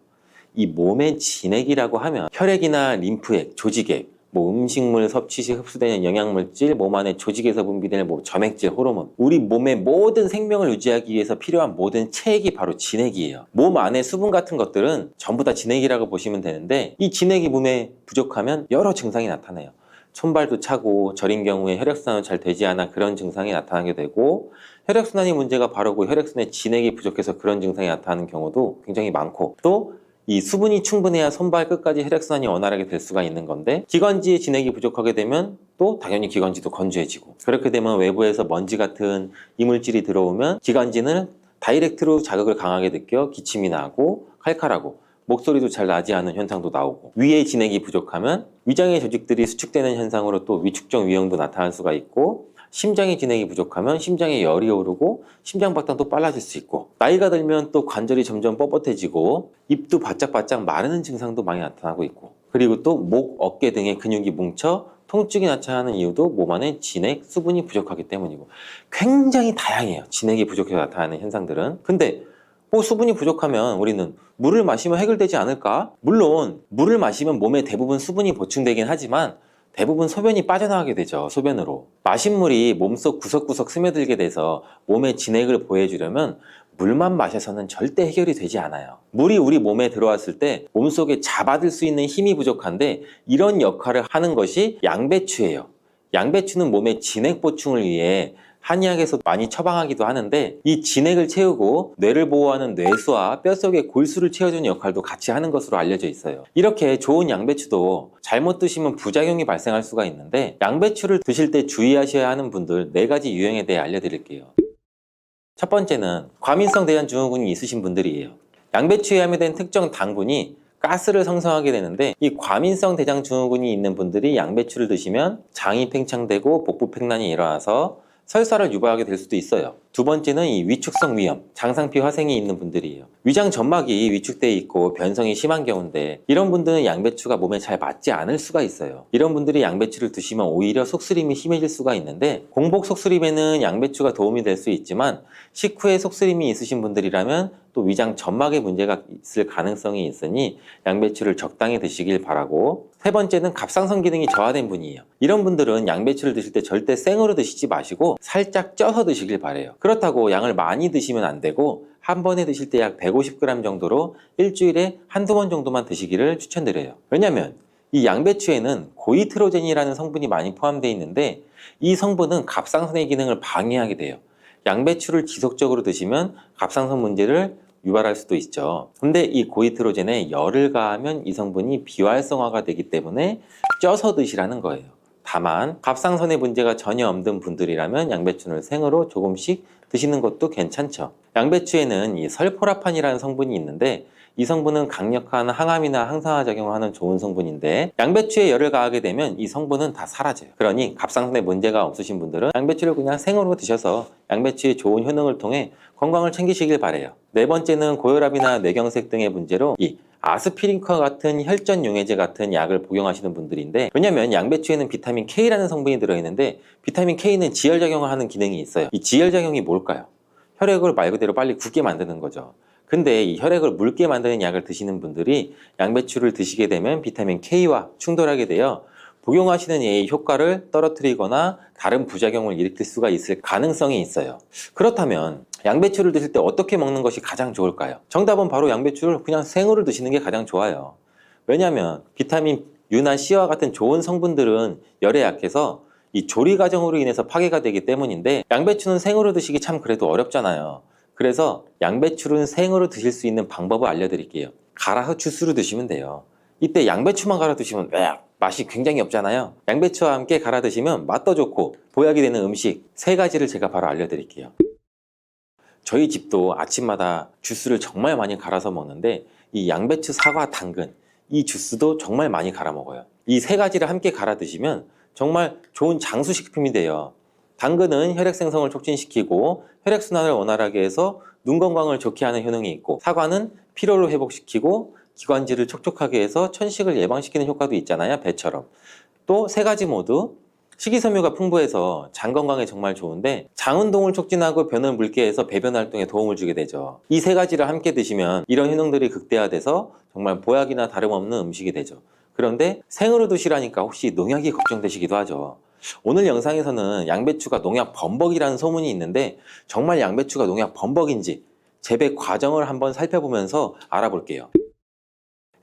이 몸의 진액이라고 하면 혈액이나 림프액, 조직액, 음식물 섭취 시 흡수되는 영양물질, 몸 안에 조직에서 분비되는 점액질, 호르몬 우리 몸의 모든 생명을 유지하기 위해서 필요한 모든 체액이 바로 진액이에요. 몸 안에 수분 같은 것들은 전부 다 진액이라고 보시면 되는데 이 진액이 몸에 부족하면 여러 증상이 나타나요. 손발도 차고 저린 경우에 혈액순환이 잘 되지 않아 그런 증상이 나타나게 되고 혈액순환이 문제가 바로 그 혈액순환에 진액이 부족해서 그런 증상이 나타나는 경우도 굉장히 많고 또 이 수분이 충분해야 손발 끝까지 혈액순환이 원활하게 될 수가 있는 건데 기관지에 진액이 부족하게 되면 또 당연히 기관지도 건조해지고 그렇게 되면 외부에서 먼지 같은 이물질이 들어오면 기관지는 다이렉트로 자극을 강하게 느껴 기침이 나고 칼칼하고 목소리도 잘 나지 않은 현상도 나오고 위에 진액이 부족하면 위장의 조직들이 수축되는 현상으로 또 위축적 위험도 나타날 수가 있고 심장의 진액이 부족하면 심장에 열이 오르고 심장박동도 빨라질 수 있고 나이가 들면 또 관절이 점점 뻣뻣해지고 입도 바짝바짝 마르는 증상도 많이 나타나고 있고 그리고 또 목, 어깨 등의 근육이 뭉쳐 통증이 나타나는 이유도 몸 안에 진액, 수분이 부족하기 때문이고 굉장히 다양해요. 진액이 부족해서 나타나는 현상들은. 근데 수분이 부족하면 우리는 물을 마시면 해결되지 않을까? 물론 물을 마시면 몸에 대부분 수분이 보충되긴 하지만 대부분 소변이 빠져나가게 되죠. 소변으로. 마신 물이 몸속 구석구석 스며들게 돼서 몸에 진액을 보해주려면 물만 마셔서는 절대 해결이 되지 않아요. 물이 우리 몸에 들어왔을 때 몸속에 잡아들 수 있는 힘이 부족한데 이런 역할을 하는 것이 양배추예요. 양배추는 몸의 진액 보충을 위해 한의학에서 많이 처방하기도 하는데 이 진액을 채우고 뇌를 보호하는 뇌수와 뼛속의 골수를 채워주는 역할도 같이 하는 것으로 알려져 있어요. 이렇게 좋은 양배추도 잘못 드시면 부작용이 발생할 수가 있는데 양배추를 드실 때 주의하셔야 하는 분들 4가지 유형에 대해 알려드릴게요. 첫 번째는 과민성 대장증후군이 있으신 분들이에요. 양배추에 함유된 특정 당분이 가스를 생성하게 되는데, 이 과민성 대장 증후군이 있는 분들이 양배추를 드시면 장이 팽창되고 복부 팽난이 일어나서 설사를 유발하게 될 수도 있어요. 두 번째는 이 위축성 위염, 장상피 화생이 있는 분들이에요. 위장 점막이 위축돼 있고 변성이 심한 경우인데, 이런 분들은 양배추가 몸에 잘 맞지 않을 수가 있어요. 이런 분들이 양배추를 드시면 오히려 속쓰림이 심해질 수가 있는데, 공복 속쓰림에는 양배추가 도움이 될 수 있지만 식후에 속쓰림이 있으신 분들이라면 또 위장 점막에 문제가 있을 가능성이 있으니 양배추를 적당히 드시길 바라고, 세 번째는 갑상선 기능이 저하된 분이에요. 이런 분들은 양배추를 드실 때 절대 생으로 드시지 마시고 살짝 쪄서 드시길 바래요. 그렇다고 양을 많이 드시면 안 되고, 한 번에 드실 때 약 150g 정도로 일주일에 한두 번 정도만 드시기를 추천드려요. 왜냐면 이 양배추에는 고이트로젠이라는 성분이 많이 포함되어 있는데, 이 성분은 갑상선의 기능을 방해하게 돼요. 양배추를 지속적으로 드시면 갑상선 문제를 유발할 수도 있죠. 근데 이 고이트로젠에 열을 가하면 이 성분이 비활성화가 되기 때문에 쪄서 드시라는 거예요. 다만 갑상선에 문제가 전혀 없는 분들이라면 양배추를 생으로 조금씩 드시는 것도 괜찮죠. 양배추에는 이 설포라판이라는 성분이 있는데, 이 성분은 강력한 항암이나 항산화 작용을 하는 좋은 성분인데, 양배추에 열을 가하게 되면 이 성분은 다 사라져요. 그러니 갑상선에 문제가 없으신 분들은 양배추를 그냥 생으로 드셔서 양배추의 좋은 효능을 통해 건강을 챙기시길 바래요. 네 번째는 고혈압이나 뇌경색 등의 문제로 이 아스피린과 같은 혈전 용해제 같은 약을 복용하시는 분들인데, 왜냐면 양배추에는 비타민 K라는 성분이 들어있는데, 비타민 K는 지혈작용을 하는 기능이 있어요. 이 지혈작용이 뭘까요? 혈액을 말 그대로 빨리 굳게 만드는 거죠. 근데 이 혈액을 묽게 만드는 약을 드시는 분들이 양배추를 드시게 되면 비타민 K와 충돌하게 되어 복용하시는 약의 효과를 떨어뜨리거나 다른 부작용을 일으킬 수가 있을 가능성이 있어요. 그렇다면 양배추를 드실 때 어떻게 먹는 것이 가장 좋을까요? 정답은 바로 양배추를 그냥 생으로 드시는 게 가장 좋아요. 왜냐하면 비타민 U나 C와 같은 좋은 성분들은 열에 약해서 이 조리 과정으로 인해서 파괴가 되기 때문인데, 양배추는 생으로 드시기 참 그래도 어렵잖아요. 그래서 양배추는 생으로 드실 수 있는 방법을 알려드릴게요. 갈아서 주스로 드시면 돼요. 이때 양배추만 갈아 드시면 맛이 굉장히 없잖아요. 양배추와 함께 갈아 드시면 맛도 좋고 보약이 되는 음식 3가지를 제가 바로 알려드릴게요. 저희 집도 아침마다 주스를 정말 많이 갈아서 먹는데, 이 양배추, 사과, 당근 이 주스도 정말 많이 갈아 먹어요. 이 3가지를 함께 갈아 드시면 정말 좋은 장수식품이 돼요. 당근은 혈액 생성을 촉진시키고 혈액순환을 원활하게 해서 눈 건강을 좋게 하는 효능이 있고, 사과는 피로를 회복시키고 기관지를 촉촉하게 해서 천식을 예방시키는 효과도 있잖아요, 배처럼. 또 3가지 모두 식이섬유가 풍부해서 장 건강에 정말 좋은데, 장 운동을 촉진하고 변을 묽게 해서 배변 활동에 도움을 주게 되죠. 이 3가지를 함께 드시면 이런 효능들이 극대화돼서 정말 보약이나 다름없는 음식이 되죠. 그런데 생으로 드시라니까 혹시 농약이 걱정되시기도 하죠. 오늘 영상에서는 양배추가 농약 범벅이라는 소문이 있는데, 정말 양배추가 농약 범벅인지 재배 과정을 한번 살펴보면서 알아볼게요.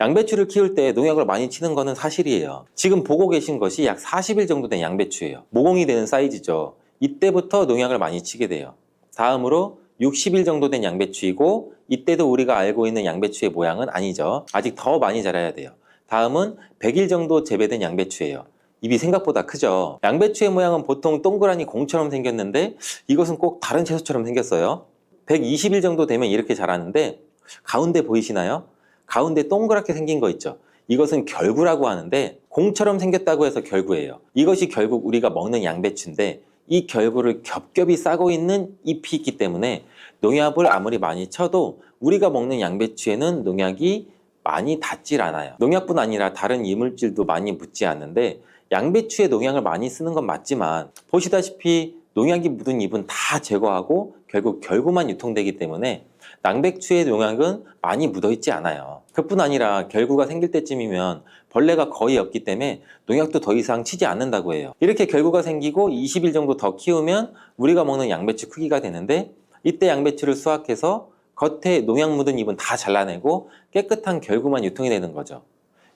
양배추를 키울 때 농약을 많이 치는 것은 사실이에요. 지금 보고 계신 것이 약 40일 정도 된 양배추예요. 모공이 되는 사이즈죠. 이때부터 농약을 많이 치게 돼요. 다음으로 60일 정도 된 양배추이고, 이때도 우리가 알고 있는 양배추의 모양은 아니죠. 아직 더 많이 자라야 돼요. 다음은 100일 정도 재배된 양배추예요. 입이 생각보다 크죠. 양배추의 모양은 보통 동그라니 공처럼 생겼는데, 이것은 꼭 다른 채소처럼 생겼어요. 120일 정도 되면 이렇게 자라는데, 가운데 보이시나요? 가운데 동그랗게 생긴 거 있죠. 이것은 결구라고 하는데, 공처럼 생겼다고 해서 결구예요. 이것이 결국 우리가 먹는 양배추인데, 이 결구를 겹겹이 싸고 있는 잎이 있기 때문에 농약을 아무리 많이 쳐도 우리가 먹는 양배추에는 농약이 많이 닿질 않아요. 농약뿐 아니라 다른 이물질도 많이 묻지 않는데, 양배추에 농약을 많이 쓰는 건 맞지만 보시다시피 농약이 묻은 잎은 다 제거하고 결국 결구만 유통되기 때문에 양배추의 농약은 많이 묻어있지 않아요. 그뿐 아니라 결구가 생길 때쯤이면 벌레가 거의 없기 때문에 농약도 더 이상 치지 않는다고 해요. 이렇게 결구가 생기고 20일 정도 더 키우면 우리가 먹는 양배추 크기가 되는데, 이때 양배추를 수확해서 겉에 농약 묻은 잎은 다 잘라내고 깨끗한 결구만 유통이 되는 거죠.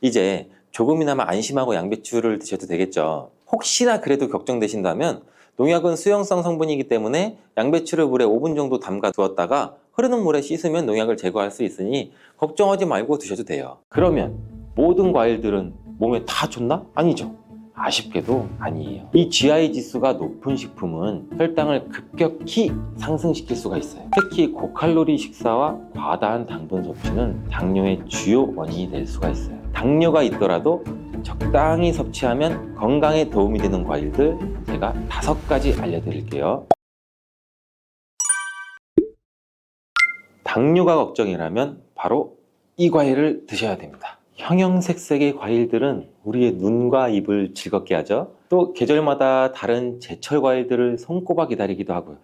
이제 조금이나마 안심하고 양배추를 드셔도 되겠죠. 혹시나 그래도 걱정되신다면, 농약은 수용성 성분이기 때문에 양배추를 물에 5분 정도 담가 두었다가 흐르는 물에 씻으면 농약을 제거할 수 있으니 걱정하지 말고 드셔도 돼요. 그러면 모든 과일들은 몸에 다 좋나? 아니죠. 아쉽게도 아니에요. 이 GI 지수가 높은 식품은 혈당을 급격히 상승시킬 수가 있어요. 특히 고칼로리 식사와 과다한 당분 섭취는 당뇨의 주요 원인이 될 수가 있어요. 당뇨가 있더라도 적당히 섭취하면 건강에 도움이 되는 과일들 제가 5가지 알려드릴게요. 당뇨가 걱정이라면 바로 이 과일을 드셔야 됩니다. 형형색색의 과일들은 우리의 눈과 입을 즐겁게 하죠. 또 계절마다 다른 제철 과일들을 손꼽아 기다리기도 하고요.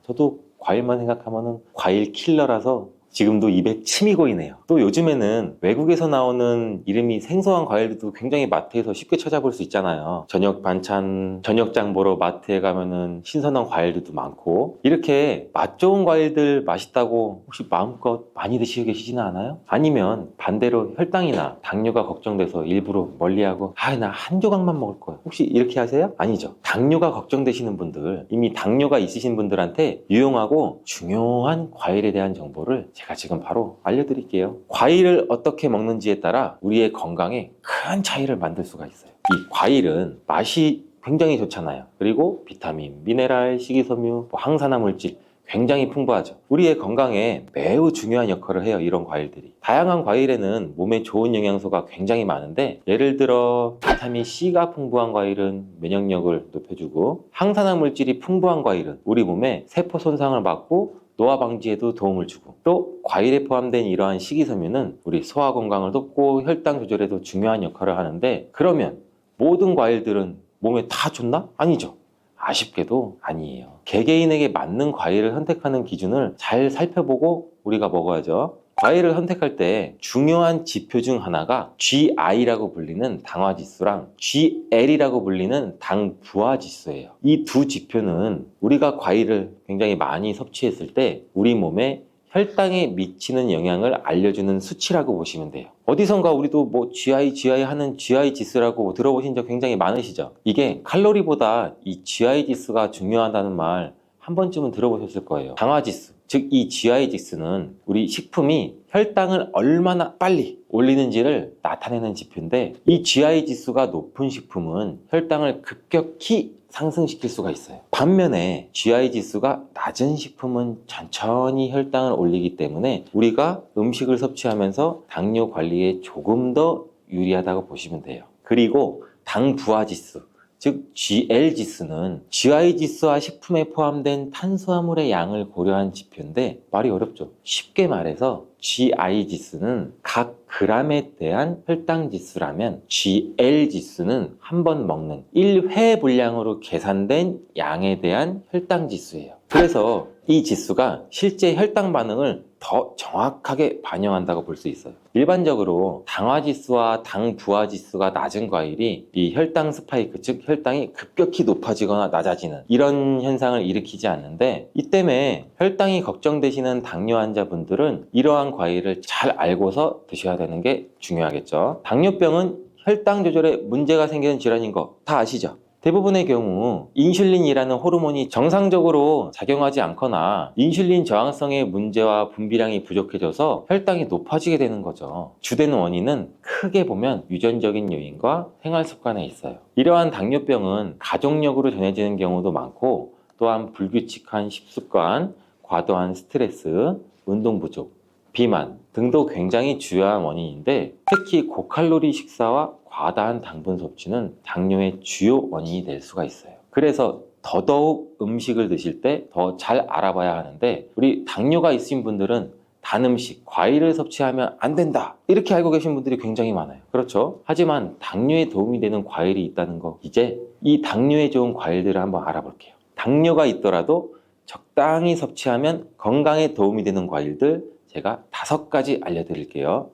저도 과일만 생각하면 과일 킬러라서 지금도 입에 침이 고이네요. 또 요즘에는 외국에서 나오는 이름이 생소한 과일들도 굉장히 마트에서 쉽게 찾아볼 수 있잖아요. 저녁 반찬, 저녁장 보러 마트에 가면은 신선한 과일들도 많고, 이렇게 맛 좋은 과일들 맛있다고 혹시 마음껏 많이 드시고 계시지는 않아요? 아니면 반대로 혈당이나 당뇨가 걱정돼서 일부러 멀리하고 나 한 조각만 먹을 거야, 혹시 이렇게 하세요? 아니죠. 당뇨가 걱정되시는 분들, 이미 당뇨가 있으신 분들한테 유용하고 중요한 과일에 대한 정보를 제가 지금 바로 알려드릴게요. 과일을 어떻게 먹는지에 따라 우리의 건강에 큰 차이를 만들 수가 있어요. 이 과일은 맛이 굉장히 좋잖아요. 그리고 비타민, 미네랄, 식이섬유, 항산화 물질 굉장히 풍부하죠. 우리의 건강에 매우 중요한 역할을 해요, 이런 과일들이. 다양한 과일에는 몸에 좋은 영양소가 굉장히 많은데, 예를 들어 비타민 C가 풍부한 과일은 면역력을 높여주고, 항산화 물질이 풍부한 과일은 우리 몸에 세포 손상을 막고 노화 방지에도 도움을 주고, 또 과일에 포함된 이러한 식이섬유는 우리 소화 건강을 돕고 혈당 조절에도 중요한 역할을 하는데, 그러면 모든 과일들은 몸에 다 좋나? 아니죠. 아쉽게도 아니에요. 개개인에게 맞는 과일을 선택하는 기준을 잘 살펴보고 우리가 먹어야죠. 과일을 선택할 때 중요한 지표 중 하나가 GI라고 불리는 당화지수랑 GL이라고 불리는 당부하지수예요. 이 두 지표는 우리가 과일을 굉장히 많이 섭취했을 때 우리 몸에 혈당에 미치는 영향을 알려주는 수치라고 보시면 돼요. 어디선가 우리도 GI 하는 GI 지수라고 들어보신 적 굉장히 많으시죠? 이게 칼로리보다 이 GI 지수가 중요하다는 말 한 번쯤은 들어보셨을 거예요. 당화지수, 즉 이 GI 지수는 우리 식품이 혈당을 얼마나 빨리 올리는지를 나타내는 지표인데, 이 GI 지수가 높은 식품은 혈당을 급격히 상승시킬 수가 있어요. 반면에 GI 지수가 낮은 식품은 천천히 혈당을 올리기 때문에 우리가 음식을 섭취하면서 당뇨 관리에 조금 더 유리하다고 보시면 돼요. 그리고 당 부하 지수, 즉 GL 지수는 GI 지수와 식품에 포함된 탄수화물의 양을 고려한 지표인데, 말이 어렵죠. 쉽게 말해서 GI 지수는 각 그램에 대한 혈당 지수라면 GL 지수는 한 번 먹는 1회 분량으로 계산된 양에 대한 혈당 지수예요. 그래서 이 지수가 실제 혈당 반응을 더 정확하게 반영한다고 볼 수 있어요. 일반적으로 당화지수와 당부하지수가 낮은 과일이 이 혈당 스파이크, 즉 혈당이 급격히 높아지거나 낮아지는 이런 현상을 일으키지 않는데, 이 때문에 혈당이 걱정되시는 당뇨 환자분들은 이러한 과일을 잘 알고서 드셔야 되는 게 중요하겠죠. 당뇨병은 혈당 조절에 문제가 생기는 질환인 거 다 아시죠? 대부분의 경우 인슐린이라는 호르몬이 정상적으로 작용하지 않거나 인슐린 저항성의 문제와 분비량이 부족해져서 혈당이 높아지게 되는 거죠. 주된 원인은 크게 보면 유전적인 요인과 생활 습관에 있어요. 이러한 당뇨병은 가족력으로 전해지는 경우도 많고, 또한 불규칙한 식습관, 과도한 스트레스, 운동 부족, 비만 등도 굉장히 주요한 원인인데, 특히 고칼로리 식사와 과다한 당분 섭취는 당뇨의 주요 원인이 될 수가 있어요. 그래서 더더욱 음식을 드실 때 더 잘 알아봐야 하는데, 우리 당뇨가 있으신 분들은 단 음식, 과일을 섭취하면 안 된다, 이렇게 알고 계신 분들이 굉장히 많아요. 그렇죠? 하지만 당뇨에 도움이 되는 과일이 있다는 거, 이제 이 당뇨에 좋은 과일들을 한번 알아볼게요. 당뇨가 있더라도 적당히 섭취하면 건강에 도움이 되는 과일들 제가 5가지 알려드릴게요.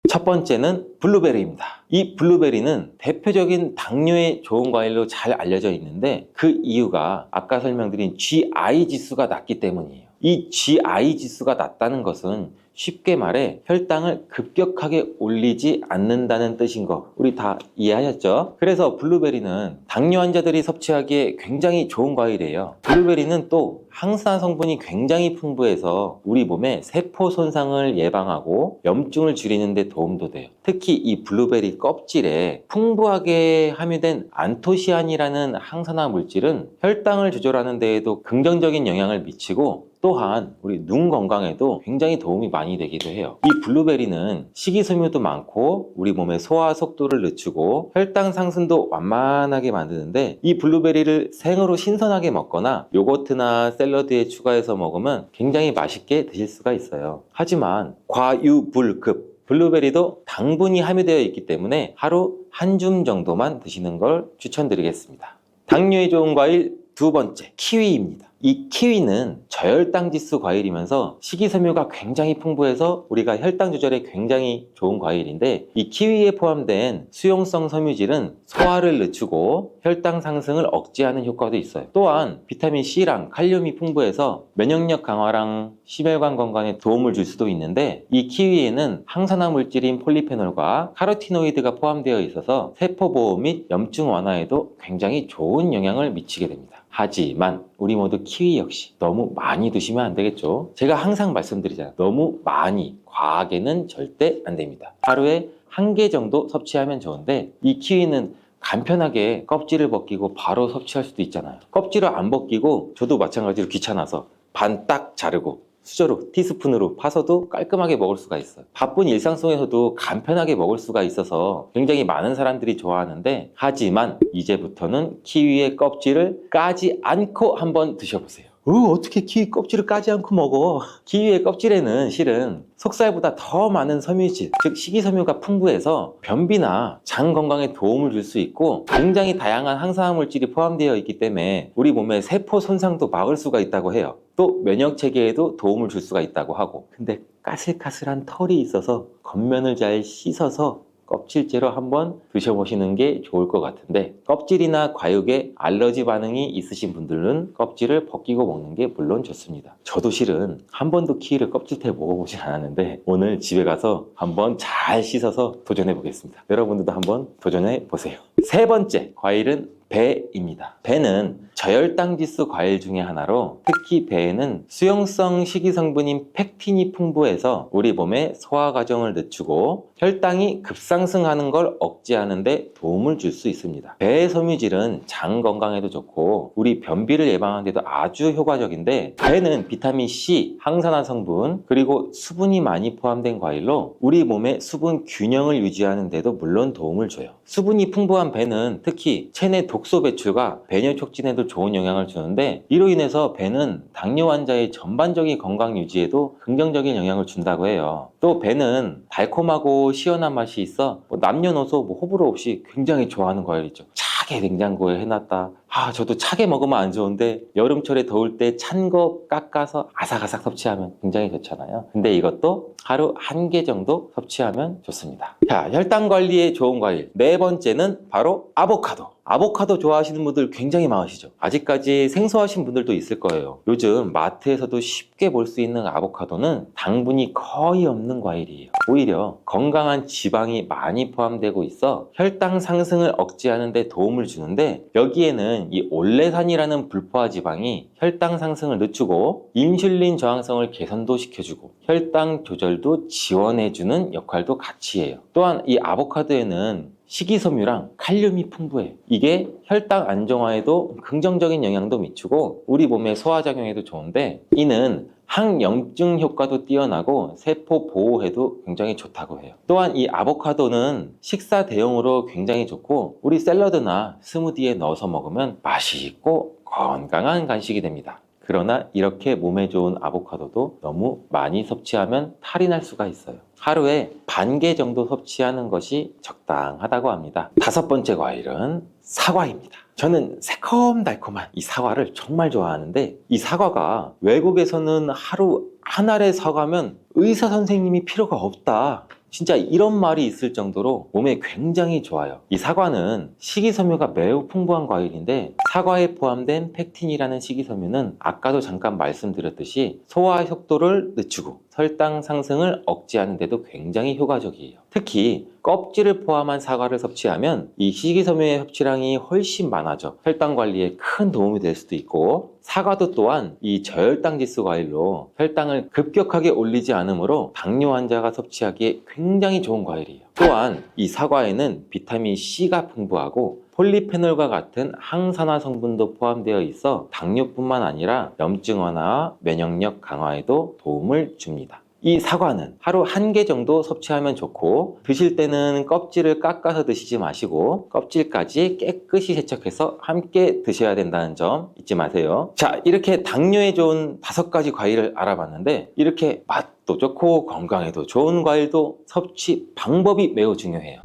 첫 번째는 블루베리입니다. 이 블루베리는 대표적인 당뇨에 좋은 과일로 잘 알려져 있는데, 그 이유가 아까 설명드린 GI 지수가 낮기 때문이에요. 이 GI 지수가 낮다는 것은 쉽게 말해 혈당을 급격하게 올리지 않는다는 뜻인 거 우리 다 이해하셨죠? 그래서 블루베리는 당뇨 환자들이 섭취하기에 굉장히 좋은 과일이에요. 블루베리는 또 항산화 성분이 굉장히 풍부해서 우리 몸의 세포 손상을 예방하고 염증을 줄이는 데 도움도 돼요. 특히 이 블루베리 껍질에 풍부하게 함유된 안토시아닌이라는 항산화 물질은 혈당을 조절하는 데에도 긍정적인 영향을 미치고 또한 우리 눈 건강에도 굉장히 도움이 많이 되기도 해요. 이 블루베리는 식이섬유도 많고 우리 몸의 소화 속도를 늦추고 혈당 상승도 완만하게 만드는데 이 블루베리를 생으로 신선하게 먹거나 요거트나 샐러드에 추가해서 먹으면 굉장히 맛있게 드실 수가 있어요. 하지만 과유불급 블루베리도 당분이 함유되어 있기 때문에 하루 한 줌 정도만 드시는 걸 추천드리겠습니다. 당뇨에 좋은 과일 두 번째, 키위입니다. 이 키위는 저혈당 지수 과일이면서 식이섬유가 굉장히 풍부해서 우리가 혈당 조절에 굉장히 좋은 과일인데 이 키위에 포함된 수용성 섬유질은 소화를 늦추고 혈당 상승을 억제하는 효과도 있어요. 또한 비타민 C랑 칼륨이 풍부해서 면역력 강화랑 심혈관 건강에 도움을 줄 수도 있는데 이 키위에는 항산화 물질인 폴리페놀과 카로티노이드가 포함되어 있어서 세포 보호 및 염증 완화에도 굉장히 좋은 영향을 미치게 됩니다. 하지만 우리 모두 키위 역시 너무 많이 드시면 안 되겠죠. 제가 항상 말씀드리잖아요. 너무 많이, 과하게는 절대 안 됩니다. 하루에 한 개 정도 섭취하면 좋은데 이 키위는 간편하게 껍질을 벗기고 바로 섭취할 수도 있잖아요. 껍질을 안 벗기고 저도 마찬가지로 귀찮아서 반 딱 자르고 수저로 티스푼으로 파서도 깔끔하게 먹을 수가 있어요. 바쁜 일상 속에서도 간편하게 먹을 수가 있어서 굉장히 많은 사람들이 좋아하는데 하지만 이제부터는 키위의 껍질을 까지 않고 한번 드셔보세요. 어떻게 키위 껍질을 까지 않고 먹어? 키위의 껍질에는 실은 속살보다 더 많은 섬유질, 즉 식이섬유가 풍부해서 변비나 장 건강에 도움을 줄 수 있고 굉장히 다양한 항산화 물질이 포함되어 있기 때문에 우리 몸의 세포 손상도 막을 수가 있다고 해요. 또 면역 체계에도 도움을 줄 수가 있다고 하고 근데 까슬까슬한 털이 있어서 겉면을 잘 씻어서 껍질째로 한번 드셔보시는 게 좋을 것 같은데 껍질이나 과육에 알러지 반응이 있으신 분들은 껍질을 벗기고 먹는 게 물론 좋습니다. 저도 실은 한 번도 키위를 껍질째 먹어보진 않았는데 오늘 집에 가서 한번 잘 씻어서 도전해 보겠습니다. 여러분들도 한번 도전해 보세요. 세 번째 과일은 배입니다. 배는 저혈당 지수 과일 중에 하나로 특히 배에는 수용성 식이성분인 펙틴이 풍부해서 우리 몸의 소화 과정을 늦추고 혈당이 급상승하는 걸 억제하는 데 도움을 줄 수 있습니다. 배의 섬유질은 장 건강에도 좋고 우리 변비를 예방하는 데도 아주 효과적인데 배는 비타민 C, 항산화 성분 그리고 수분이 많이 포함된 과일로 우리 몸의 수분 균형을 유지하는 데도 물론 도움을 줘요. 수분이 풍부한 배는 특히 체내 독소 배출과 배뇨 촉진에도 좋은 영향을 주는데 이로 인해서 배는 당뇨 환자의 전반적인 건강 유지에도 긍정적인 영향을 준다고 해요. 또 배는 달콤하고 시원한 맛이 있어 남녀노소 호불호 없이 굉장히 좋아하는 과일이죠. 차게 냉장고에 해놨다. 저도 차게 먹으면 안 좋은데 여름철에 더울 때 찬 거 깎아서 아삭아삭 섭취하면 굉장히 좋잖아요. 근데 이것도 하루 한 개 정도 섭취하면 좋습니다. 자, 혈당 관리에 좋은 과일 네 번째는 바로 아보카도. 아보카도 좋아하시는 분들 굉장히 많으시죠. 아직까지 생소하신 분들도 있을 거예요. 요즘 마트에서도 쉽게 볼 수 있는 아보카도는 당분이 거의 없는 과일이에요. 오히려 건강한 지방이 많이 포함되고 있어 혈당 상승을 억제하는 데 도움을 주는데 여기에는 이 올레산이라는 불포화 지방이 혈당 상승을 늦추고 인슐린 저항성을 개선도 시켜주고 혈당 조절도 지원해주는 역할도 같이 해요. 또한 이 아보카도에는 식이섬유랑 칼륨이 풍부해. 이게 혈당 안정화에도 긍정적인 영향도 미치고 우리 몸의 소화작용에도 좋은데 이는 항염증 효과도 뛰어나고 세포 보호에도 굉장히 좋다고 해요. 또한 이 아보카도는 식사 대용으로 굉장히 좋고 우리 샐러드나 스무디에 넣어서 먹으면 맛있고 건강한 간식이 됩니다. 그러나 이렇게 몸에 좋은 아보카도도 너무 많이 섭취하면 탈이 날 수가 있어요. 하루에 반 개 정도 섭취하는 것이 적당하다고 합니다. 다섯 번째 과일은 사과입니다. 저는 새콤달콤한 이 사과를 정말 좋아하는데 이 사과가 외국에서는 하루 한 알의 사과면 의사 선생님이 필요가 없다. 진짜 이런 말이 있을 정도로 몸에 굉장히 좋아요. 이 사과는 식이섬유가 매우 풍부한 과일인데 사과에 포함된 펙틴이라는 식이섬유는 아까도 잠깐 말씀드렸듯이 소화 속도를 늦추고 혈당 상승을 억제하는 데도 굉장히 효과적이에요. 특히 껍질을 포함한 사과를 섭취하면 이 식이섬유의 섭취량이 훨씬 많아져 혈당 관리에 큰 도움이 될 수도 있고, 사과도 또한 이 저혈당 지수 과일로 혈당을 급격하게 올리지 않으므로 당뇨 환자가 섭취하기에 굉장히 좋은 과일이에요. 또한 이 사과에는 비타민 C가 풍부하고 폴리페놀과 같은 항산화 성분도 포함되어 있어 당뇨뿐만 아니라 염증 완화와 면역력 강화에도 도움을 줍니다. 이 사과는 하루 1개 정도 섭취하면 좋고, 드실 때는 껍질을 깎아서 드시지 마시고 껍질까지 깨끗이 세척해서 함께 드셔야 된다는 점 잊지 마세요. 자, 이렇게 당뇨에 좋은 5가지 과일을 알아봤는데, 이렇게 맛도 좋고 건강에도 좋은 과일도 섭취 방법이 매우 중요해요.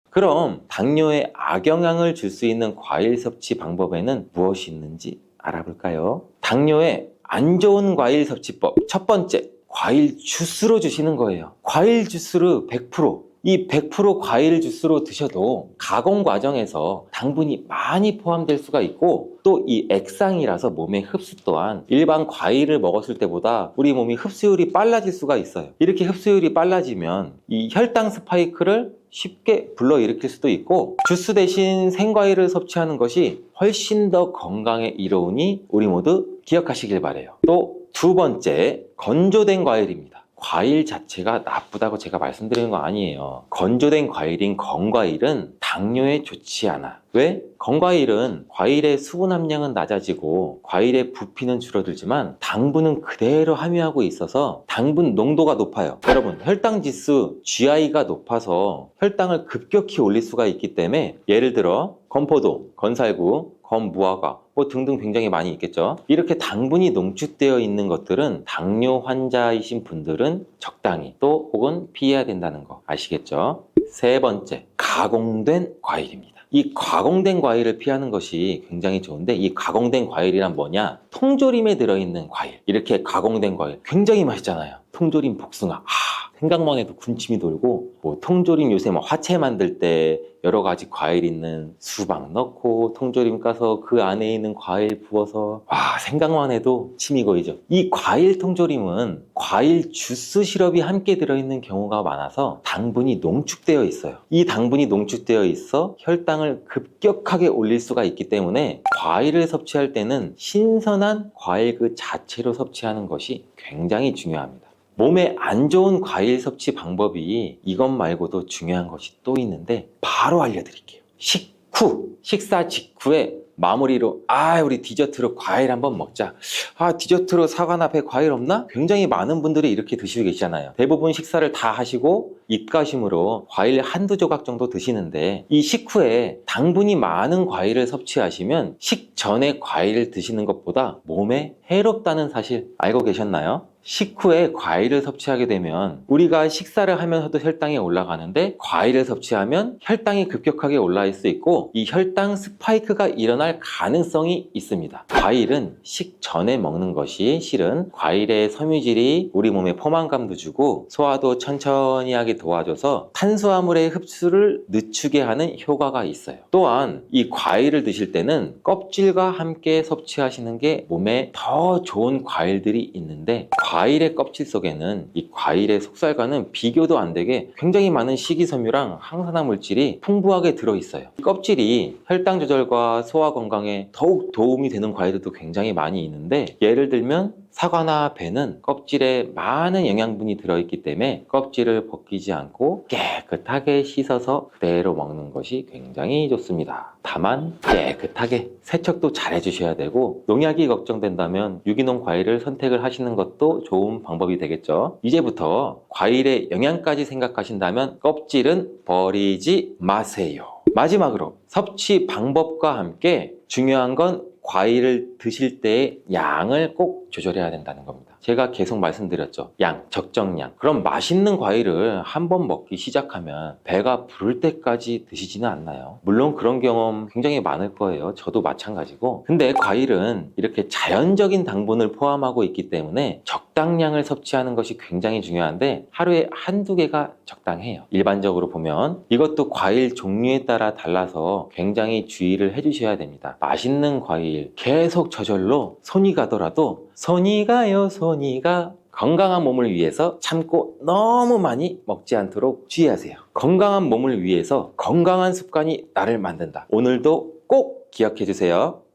그럼 당뇨에 악영향을 줄 수 있는 과일 섭취 방법에는 무엇이 있는지 알아볼까요? 당뇨에 안 좋은 과일 섭취법, 첫 번째, 과일 주스로 주시는 거예요. 과일 주스를 100%, 이 100% 과일 주스로 드셔도 가공 과정에서 당분이 많이 포함될 수가 있고, 또 이 액상이라서 몸의 흡수 또한 일반 과일을 먹었을 때보다 우리 몸이 흡수율이 빨라질 수가 있어요. 이렇게 흡수율이 빨라지면 이 혈당 스파이크를 쉽게 불러일으킬 수도 있고, 주스 대신 생과일을 섭취하는 것이 훨씬 더 건강에 이로우니 우리 모두 기억하시길 바래요. 또 두 번째, 건조된 과일입니다. 과일 자체가 나쁘다고 제가 말씀드리는 거 아니에요. 건조된 과일인 건과일은 당뇨에 좋지 않아. 왜? 건과일은 과일의 수분 함량은 낮아지고 과일의 부피는 줄어들지만 당분은 그대로 함유하고 있어서 당분 농도가 높아요. 여러분, 혈당 지수 GI가 높아서 혈당을 급격히 올릴 수가 있기 때문에, 예를 들어 건포도, 건살구, 건무화과 등등 굉장히 많이 있겠죠. 이렇게 당분이 농축되어 있는 것들은 당뇨 환자이신 분들은 적당히 또 혹은 피해야 된다는 거 아시겠죠? 세 번째, 가공된 과일입니다. 이 가공된 과일을 피하는 것이 굉장히 좋은데, 이 가공된 과일이란 뭐냐? 통조림에 들어있는 과일. 이렇게 가공된 과일 굉장히 맛있잖아요. 통조림 복숭아, 생각만 해도 군침이 돌고, 통조림 요새 화채 만들 때 여러 가지 과일 있는 수박 넣고 통조림 까서 그 안에 있는 과일 부어서, 생각만 해도 침이 고이죠. 이 과일 통조림은 과일 주스 시럽이 함께 들어있는 경우가 많아서 당분이 농축되어 있어요. 이 당분이 농축되어 있어 혈당을 급격하게 올릴 수가 있기 때문에 과일을 섭취할 때는 신선한 과일 그 자체로 섭취하는 것이 굉장히 중요합니다. 몸에 안 좋은 과일 섭취 방법이 이것 말고도 중요한 것이 또 있는데 바로 알려드릴게요. 식사 직후에 마무리로 우리 디저트로 과일 한번 먹자. 디저트로 사과나 배 과일 없나? 굉장히 많은 분들이 이렇게 드시고 계시잖아요. 대부분 식사를 다 하시고 입가심으로 과일 한두 조각 정도 드시는데, 이 식후에 당분이 많은 과일을 섭취하시면 식전에 과일을 드시는 것보다 몸에 해롭다는 사실 알고 계셨나요? 식후에 과일을 섭취하게 되면 우리가 식사를 하면서도 혈당이 올라가는데, 과일을 섭취하면 혈당이 급격하게 올라갈 수 있고 이 혈당 스파이크가 일어날 가능성이 있습니다. 과일은 식전에 먹는 것이 실은 과일의 섬유질이 우리 몸에 포만감도 주고 소화도 천천히 하게 도와줘서 탄수화물의 흡수를 늦추게 하는 효과가 있어요. 또한 이 과일을 드실 때는 껍질과 함께 섭취하시는 게 몸에 더 좋은 과일들이 있는데, 과일의 껍질 속에는 이 과일의 속살과는 비교도 안 되게 굉장히 많은 식이섬유랑 항산화 물질이 풍부하게 들어있어요. 이 껍질이 혈당 조절과 소화 건강에 더욱 도움이 되는 과일들도 굉장히 많이 있는데, 예를 들면 사과나 배는 껍질에 많은 영양분이 들어있기 때문에 껍질을 벗기지 않고 깨끗하게 씻어서 그대로 먹는 것이 굉장히 좋습니다. 다만 깨끗하게 세척도 잘 해주셔야 되고, 농약이 걱정된다면 유기농 과일을 선택을 하시는 것도 좋은 방법이 되겠죠. 이제부터 과일의 영양까지 생각하신다면 껍질은 버리지 마세요. 마지막으로 섭취 방법과 함께 중요한 건 과일을 드실 때의 양을 꼭 조절해야 된다는 겁니다. 제가 계속 말씀드렸죠. 양, 적정량. 그럼 맛있는 과일을 한 번 먹기 시작하면 배가 부를 때까지 드시지는 않나요? 물론 그런 경험 굉장히 많을 거예요. 저도 마찬가지고. 근데 과일은 이렇게 자연적인 당분을 포함하고 있기 때문에 적당량을 섭취하는 것이 굉장히 중요한데 하루에 한두 개가 적당해요. 일반적으로 보면 이것도 과일 종류에 따라 달라서 굉장히 주의를 해주셔야 됩니다. 맛있는 과일 계속 저절로 손이 가더라도 손이 가요 손이 가, 건강한 몸을 위해서 참고 너무 많이 먹지 않도록 주의하세요. 건강한 몸을 위해서 건강한 습관이 나를 만든다. 오늘도 꼭 기억해 주세요.